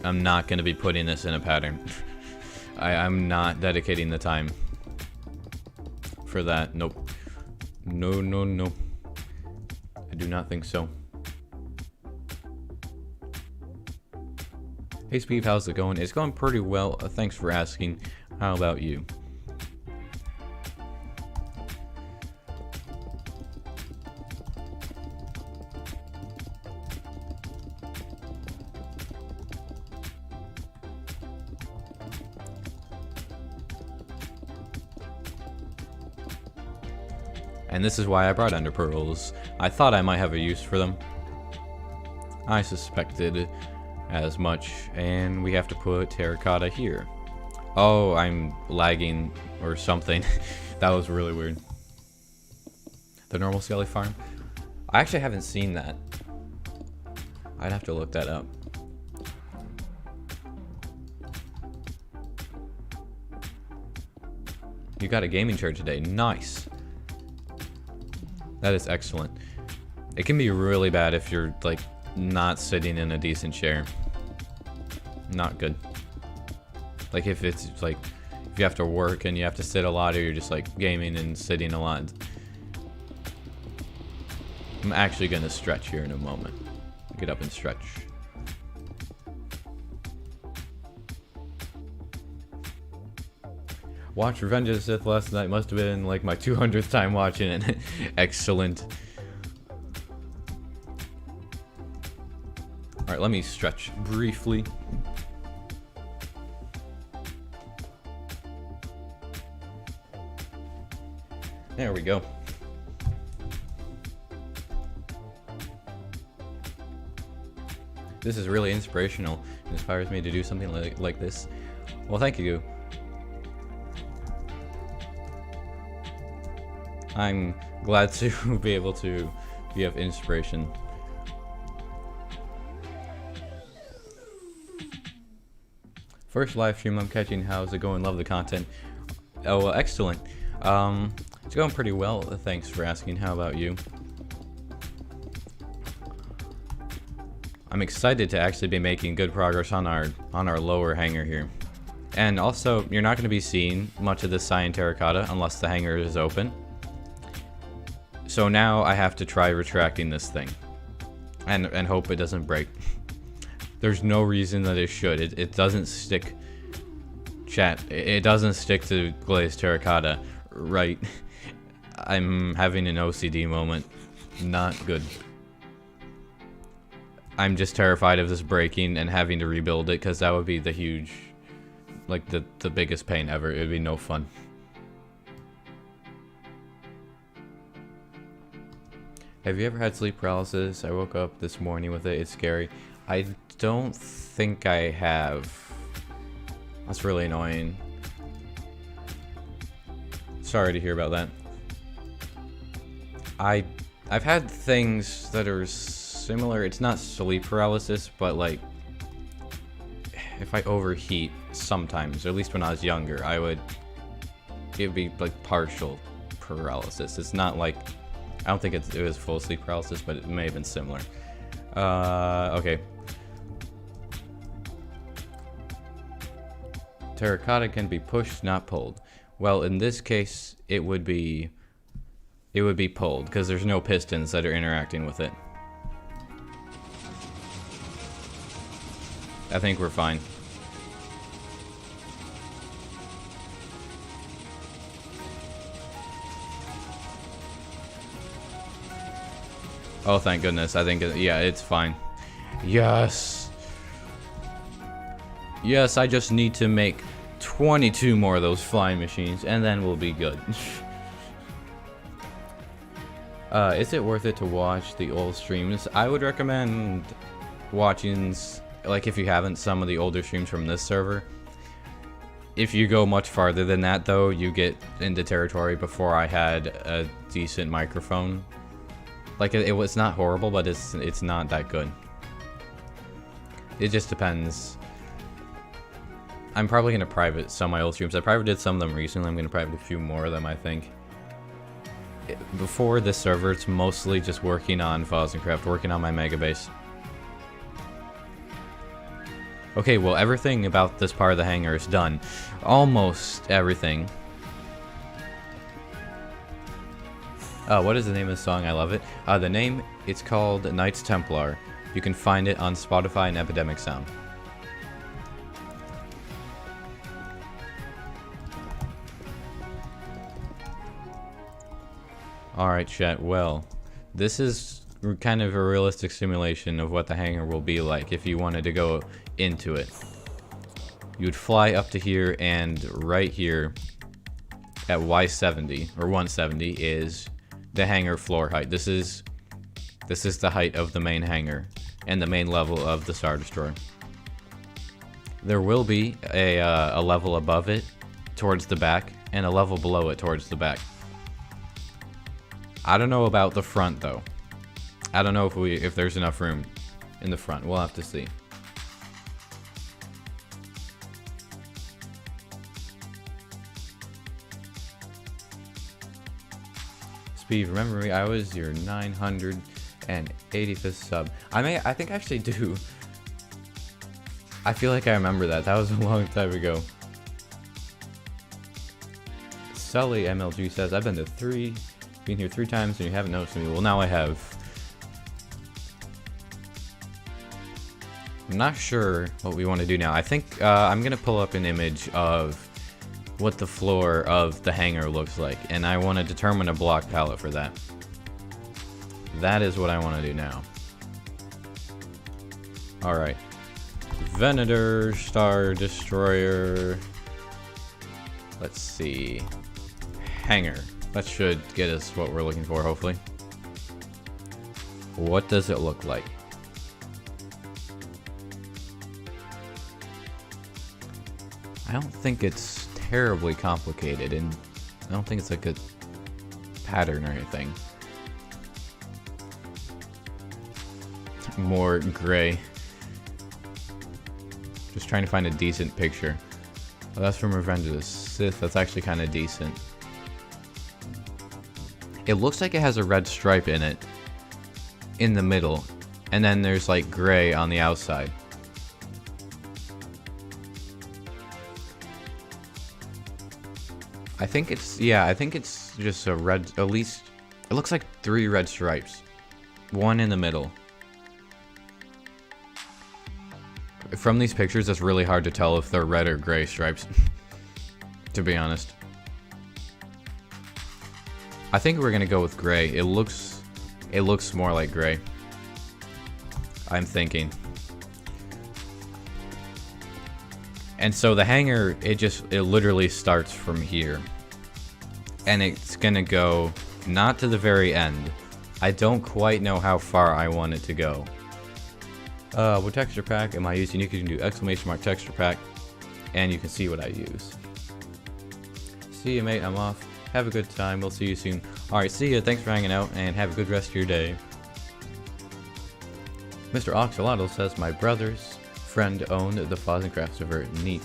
I'm not going to be putting this in a pattern. I'm not dedicating the time for that. Nope. No, no, no. I do not think so. Hey, Speed, how's it going? It's going pretty well. Thanks for asking. How about you? And this is why I brought Ender Pearls. I thought I might have a use for them. I suspected as much. And we have to put terracotta here. Oh, I'm lagging or something. That was really weird. The normal Skelly farm? I actually haven't seen that. I'd have to look that up. You got a gaming chair today. Nice. That is excellent. It can be really bad if you're, like, not sitting in a decent chair. Not good. Like, if it's, like, if you have to work and you have to sit a lot, or you're just, like, gaming and sitting a lot. I'm actually gonna stretch here in a moment. Get up and stretch. Watched Revenge of the Sith last night. Must have been like my 200th time watching it. Excellent. Alright, let me stretch briefly. There we go. This is really inspirational. It inspires me to do something like this. Well, thank you. I'm glad to be able to be of inspiration. First live stream I'm catching. How's it going? Love the content. Oh, well, excellent. It's going pretty well. Thanks for asking. How about you? I'm excited to actually be making good progress on our lower hangar here. And also, you're not going to be seeing much of this cyan terracotta unless the hangar is open. So now I have to try retracting this thing. And hope it doesn't break. There's no reason that it should. It doesn't stick. Chat. It doesn't stick to glazed terracotta. Right. I'm having an OCD moment. Not good. I'm just terrified of this breaking and having to rebuild it, because that would be the huge, like the biggest pain ever. It would be no fun. Have you ever had sleep paralysis? I woke up this morning with it. It's scary. I don't think I have. That's really annoying. Sorry to hear about that. I've had things that are similar. It's not sleep paralysis, but like if I overheat sometimes, or at least when I was younger, it'd be like partial paralysis. It's not like, I don't think it was full sleep paralysis, but it may have been similar. Okay. Terracotta can be pushed, not pulled. Well, in this case, it would be pulled, because there's no pistons that are interacting with it. I think we're fine. Oh, thank goodness. I think, yeah, it's fine. Yes. Yes, I just need to make 22 more of those flying machines, and then we'll be good. Is it worth it to watch the old streams? I would recommend watching, like, if you haven't, some of the older streams from this server. If you go much farther than that, though, you get into territory before I had a decent microphone. Like, it was not horrible, but it's not that good. It just depends. I'm probably gonna private some of my old streams. I privated some of them recently. I'm gonna private a few more of them, I think. Before this server, it's mostly just working on Fozzencraft, working on my mega base. Okay, well, everything about this part of the hangar is done. Almost everything. What is the name of the song? I love it. The name, it's called Knights Templar. You can find it on Spotify and Epidemic Sound. Alright, chat, well, this is kind of a realistic simulation of what the hangar will be like if you wanted to go into it. You'd fly up to here, and right here at Y70 or 170 is the hangar floor height. This is the height of the main hangar and the main level of the Star Destroyer. There will be a level above it towards the back and a level below it towards the back. I don't know about the front though. I don't know if there's enough room in the front. We'll have to see. Speed, remember me? I was your 985th sub. I think I actually do. I feel like I remember that. That was a long time ago. Sully MLG says, I've been here 3 times and you haven't noticed me. Well, now I have. I'm not sure what we want to do now. I think I'm going to pull up an image of what the floor of the hangar looks like, and I want to determine a block palette for that. That is what I want to do now. Alright. Venator, Star Destroyer. Let's see. Hangar. That should get us what we're looking for, hopefully. What does it look like? I don't think it's terribly complicated, and I don't think it's like a pattern or anything. More gray. Just trying to find a decent picture. Oh, that's from Revenge of the Sith. That's actually kind of decent. It looks like it has a red stripe in it in the middle, and then there's like gray on the outside. I think it's just a red, at least it looks like 3 red stripes. One in the middle. From these pictures, it's really hard to tell if they're red or gray stripes, to be honest. I think we're gonna go with gray. It looks more like gray. I'm thinking. And so the hanger, it literally starts from here. And it's gonna go not to the very end. I don't quite know how far I want it to go. What texture pack am I using? You can do ! texture pack, and you can see what I use. See you, mate. I'm off. Have a good time. We'll see you soon. Alright, see ya. Thanks for hanging out, and have a good rest of your day. Mr. Oxalotl says, my brother's friend owned the Fozzen craft server. Neat.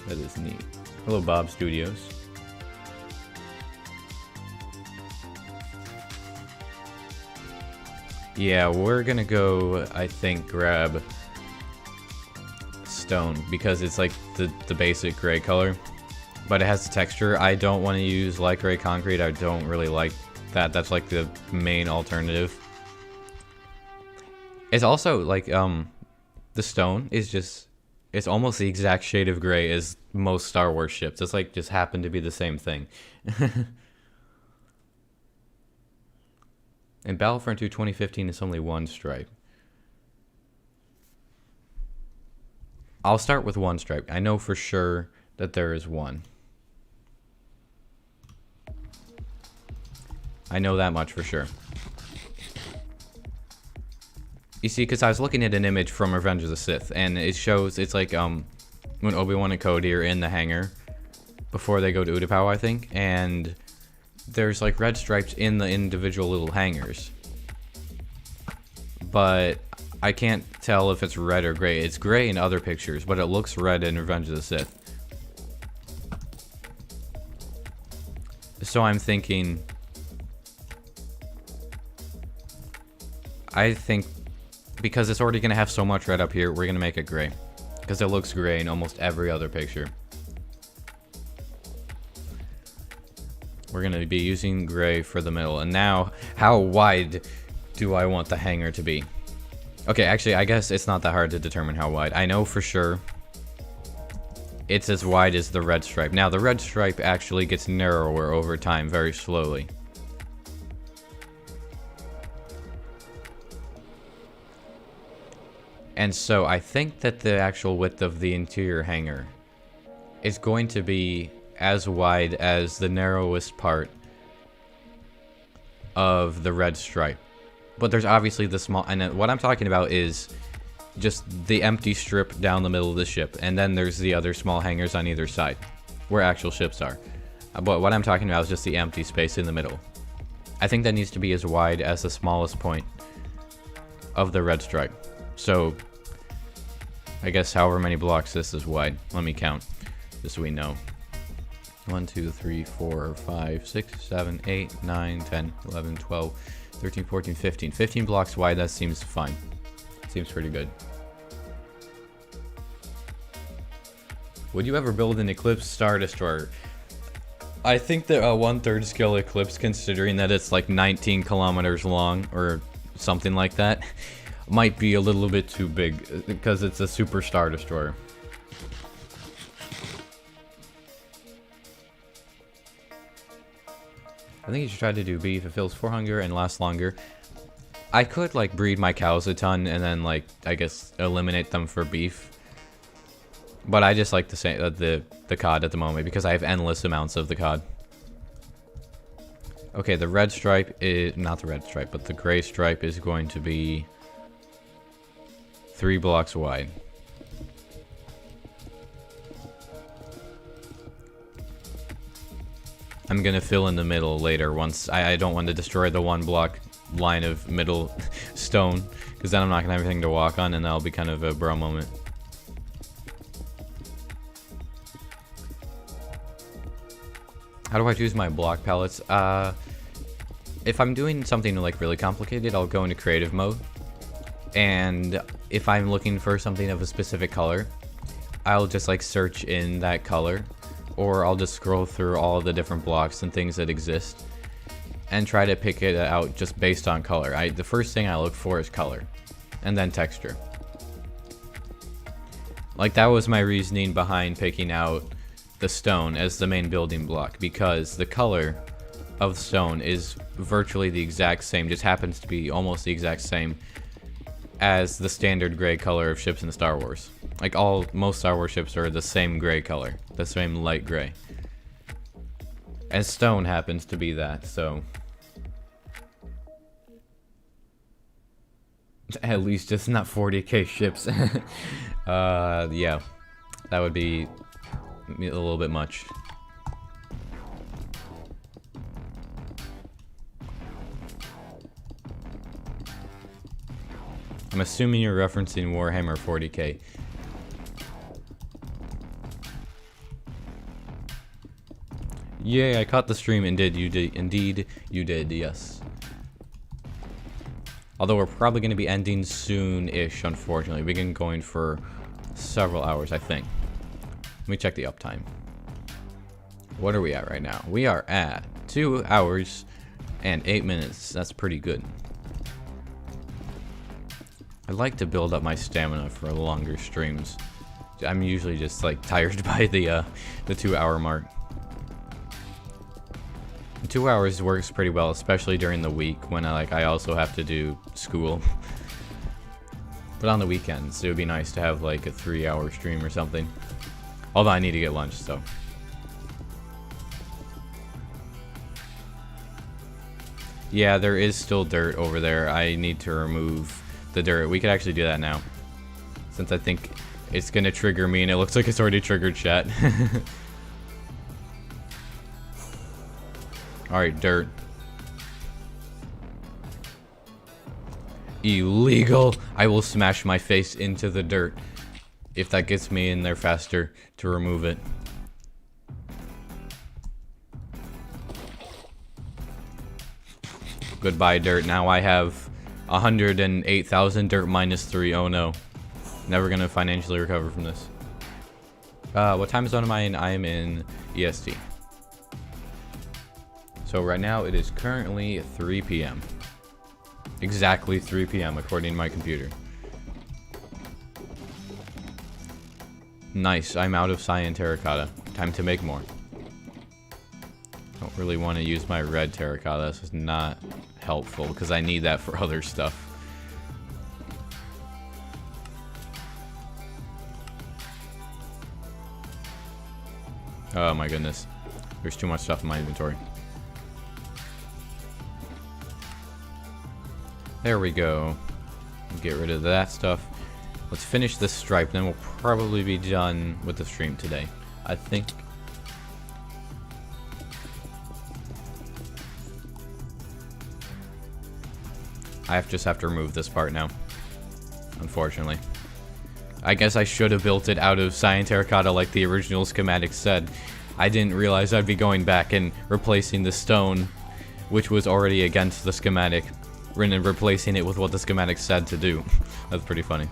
That is neat. Hello, Bob Studios. Yeah, we're gonna go, I think, grab stone, because it's like the basic gray color, but it has the texture. I don't want to use light gray concrete. I don't really like that. That's like the main alternative. It's also like, the stone is just, it's almost the exact shade of gray as most Star Wars ships. It's like, just happened to be the same thing. In Battlefront 2 2015, it's only 1 stripe. I'll start with 1 stripe. I know for sure that there is 1. I know that much for sure. You see, because I was looking at an image from Revenge of the Sith, and it shows, it's like, when Obi-Wan and Cody are in the hangar before they go to Utapau, I think, and there's like red stripes in the individual little hangars, but I can't tell if it's red or gray. It's gray in other pictures, but it looks red in Revenge of the Sith. So I'm thinking, I think because it's already going to have so much red up here, we're going to make it gray, because it looks gray in almost every other picture. We're going to be using gray for the middle. And now, how wide do I want the hanger to be? Okay, actually, I guess it's not that hard to determine how wide. I know for sure it's as wide as the red stripe. Now, the red stripe actually gets narrower over time, very slowly. And so, I think that the actual width of the interior hanger is going to be as wide as the narrowest part of the red stripe. But there's obviously the small, and what I'm talking about is just the empty strip down the middle of the ship, and then there's the other small hangars on either side where actual ships are. But what I'm talking about is just the empty space in the middle. I think that needs to be as wide as the smallest point of the red stripe. So I guess however many blocks this is wide. Let me count just so we know. 1, 2, 3, 4, 5, 6, 7, 8, 9, 10, 11, 12, 13, 14, 15. 15 blocks wide, that seems fine. Seems pretty good. Would you ever build an Eclipse Star Destroyer? I think that a 1/3 scale Eclipse, considering that it's like 19 kilometers long or something like that, might be a little bit too big because it's a Super Star Destroyer. I think you should try to do beef. It fills 4 hunger and lasts longer. I could like breed my cows a ton and then like I guess eliminate them for beef. But I just like the cod at the moment because I have endless amounts of the cod. Okay, the red stripe is not the red stripe, but the gray stripe is going to be 3 blocks wide. I'm gonna fill in the middle later once I don't want to destroy the 1 block line of middle stone, because then I'm not gonna have anything to walk on, and that'll be kind of a bro moment. How do I choose my block palettes? If I'm doing something like really complicated, I'll go into creative mode, and if I'm looking for something of a specific color, I'll just like search in that color, or I'll just scroll through all of the different blocks and things that exist and try to pick it out just based on color. The first thing I look for is color, and then texture. Like, that was my reasoning behind picking out the stone as the main building block, because the color of the stone is virtually the exact same, just happens to be almost the exact same as the standard gray color of ships in Star Wars. Like, most Star Wars ships are the same gray color, the same light gray. And stone happens to be that, so at least it's not 40k ships. Yeah, that would be a little bit much. I'm assuming you're referencing Warhammer 40k. Yay, I caught the stream, indeed you did, yes. Although we're probably going to be ending soon-ish, unfortunately. We've been going for several hours, I think. Let me check the uptime. What are we at right now? We are at 2 hours and 8 minutes. That's pretty good. I like to build up my stamina for longer streams. I'm usually just like tired by the 2 hour mark. 2 hours works pretty well, especially during the week when I also have to do school. But on the weekends, it would be nice to have like a 3 hour stream or something. Although I need to get lunch, so. Yeah, there is still dirt over there. I need to remove the dirt. We could actually do that now, since I think it's gonna trigger me, and it looks like it's already triggered chat. Alright, dirt. Illegal! I will smash my face into the dirt if that gets me in there faster to remove it. Goodbye, dirt. Now I have 108,000 dirt minus 3. Oh no. Never gonna financially recover from this. What time zone am I in? I am in EST. So right now it is currently 3 p.m. Exactly 3 p.m. according to my computer. Nice, I'm out of cyan terracotta. Time to make more. Don't really want to use my red terracotta. This is not helpful because I need that for other stuff. Oh my goodness. There's too much stuff in my inventory. There we go. Get rid of that stuff. Let's finish this stripe, then we'll probably be done with the stream today, I think. I just have to remove this part now, unfortunately. I guess I should have built it out of cyan terracotta like the original schematic said. I didn't realize I'd be going back and replacing the stone, which was already against the schematic, and replacing it with what the schematic said to do. That's pretty funny.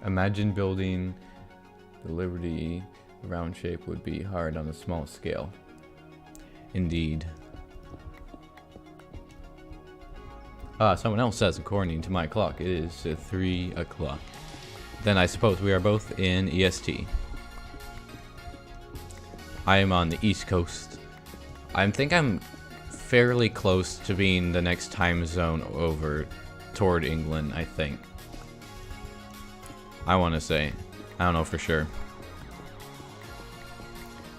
Imagine building the Liberty round shape would be hard on a small scale. Indeed. Someone else says, according to my clock, it is 3 o'clock. Then I suppose we are both in EST. I am on the East Coast. I think I'm fairly close to being the next time zone over. toward England, I think. I want to say. I don't know for sure.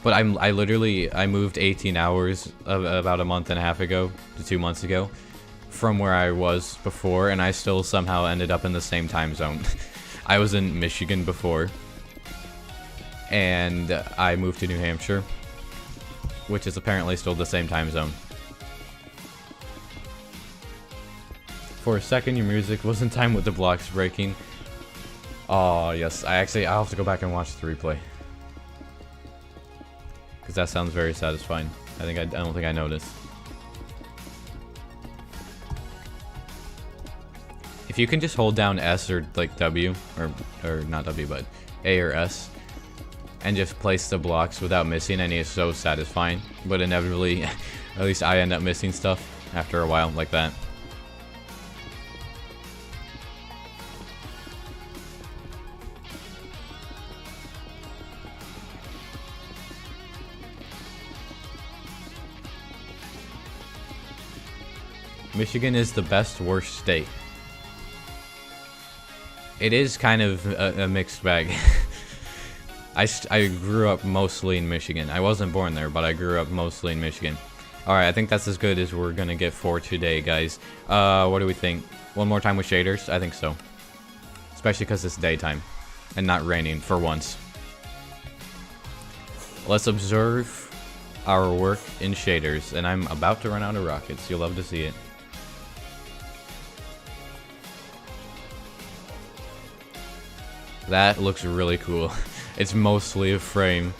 But I moved 18 hours about a month and a half ago to 2 months ago from where I was before, and I still somehow ended up in the same time zone. I was in Michigan before, and I moved to New Hampshire, which is apparently still the same time zone. For a second, your music was in time with the blocks breaking. Oh, yes. I'll have to go back and watch the replay. Because that sounds very satisfying. I don't think I noticed. If you can just hold down S or like W, or not W, but A or S, and just place the blocks without missing any, is so satisfying. But inevitably, at least I end up missing stuff after a while like that. Michigan is the best worst state. It is kind of a mixed bag. I grew up mostly in Michigan. I wasn't born there, but I grew up mostly in Michigan. Alright, I think that's as good as we're gonna get for today, guys. What do we think? One more time with shaders? I think so. Especially because it's daytime and not raining for once. Let's observe our work in shaders, and I'm about to run out of rockets. You'll love to see it. That looks really cool. It's mostly a frame.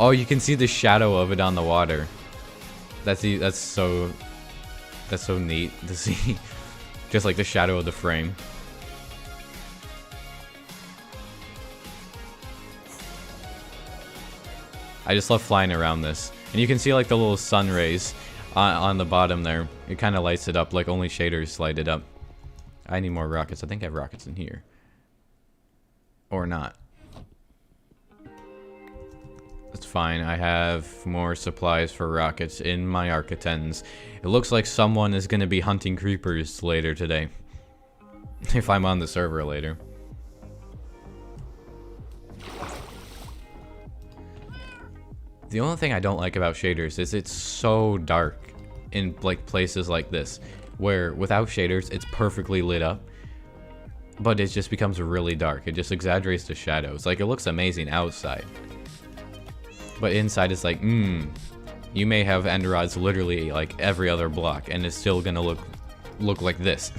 Oh, you can see the shadow of it on the water. That's so neat to see. Just like the shadow of the frame. I just love flying around this. And you can see like the little sun rays on the bottom there. It kind of lights it up like only shaders light it up. I need more rockets. I think I have rockets in here. Or not. That's fine. I have more supplies for rockets in my Architens. It looks like someone is going to be hunting creepers later today. If I'm on the server later. The only thing I don't like about shaders is it's so dark in like places like this, where without shaders it's perfectly lit up. But it just becomes really dark. It just exaggerates the shadows. Like, it looks amazing outside. But inside it's like, you may have end rods literally like every other block, and it's still gonna look like this.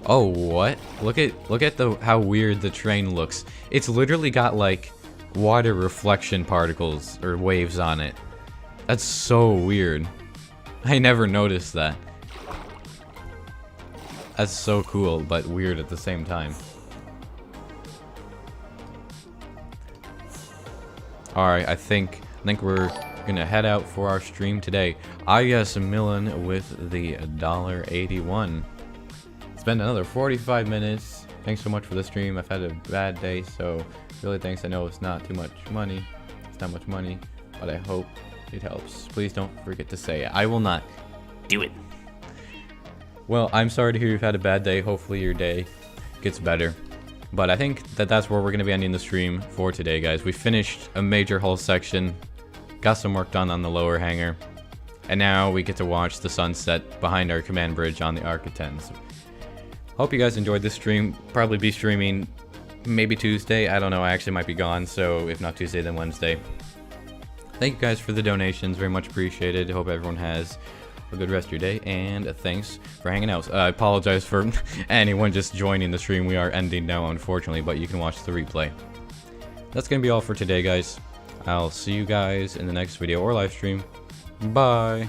Oh, what? Look at how weird the train looks. It's literally got like water reflection particles or waves on it. That's so weird. I never noticed that. That's so cool, but weird at the same time. Alright, I think we're gonna head out for our stream today. I guess Millen with the $1.81. It's been another 45 minutes. Thanks so much for the stream. I've had a bad day, so really thanks. I know it's not too much money. It's not much money, but I hope it helps. Please don't forget to say it. I will not do it. Well, I'm sorry to hear you've had a bad day. Hopefully your day gets better. But I think that's where we're going to be ending the stream for today, guys. We finished a major hull section. Got some work done on the lower hangar. And now we get to watch the sunset behind our command bridge on the Architens. Hope you guys enjoyed this stream. Probably be streaming maybe Tuesday. I don't know. I actually might be gone. So if not Tuesday, then Wednesday. Thank you guys for the donations, very much appreciated. Hope everyone has a good rest of your day, and thanks for hanging out. I apologize for anyone just joining the stream. We are ending now, unfortunately, but you can watch the replay. That's going to be all for today, guys. I'll see you guys in the next video or live stream. Bye!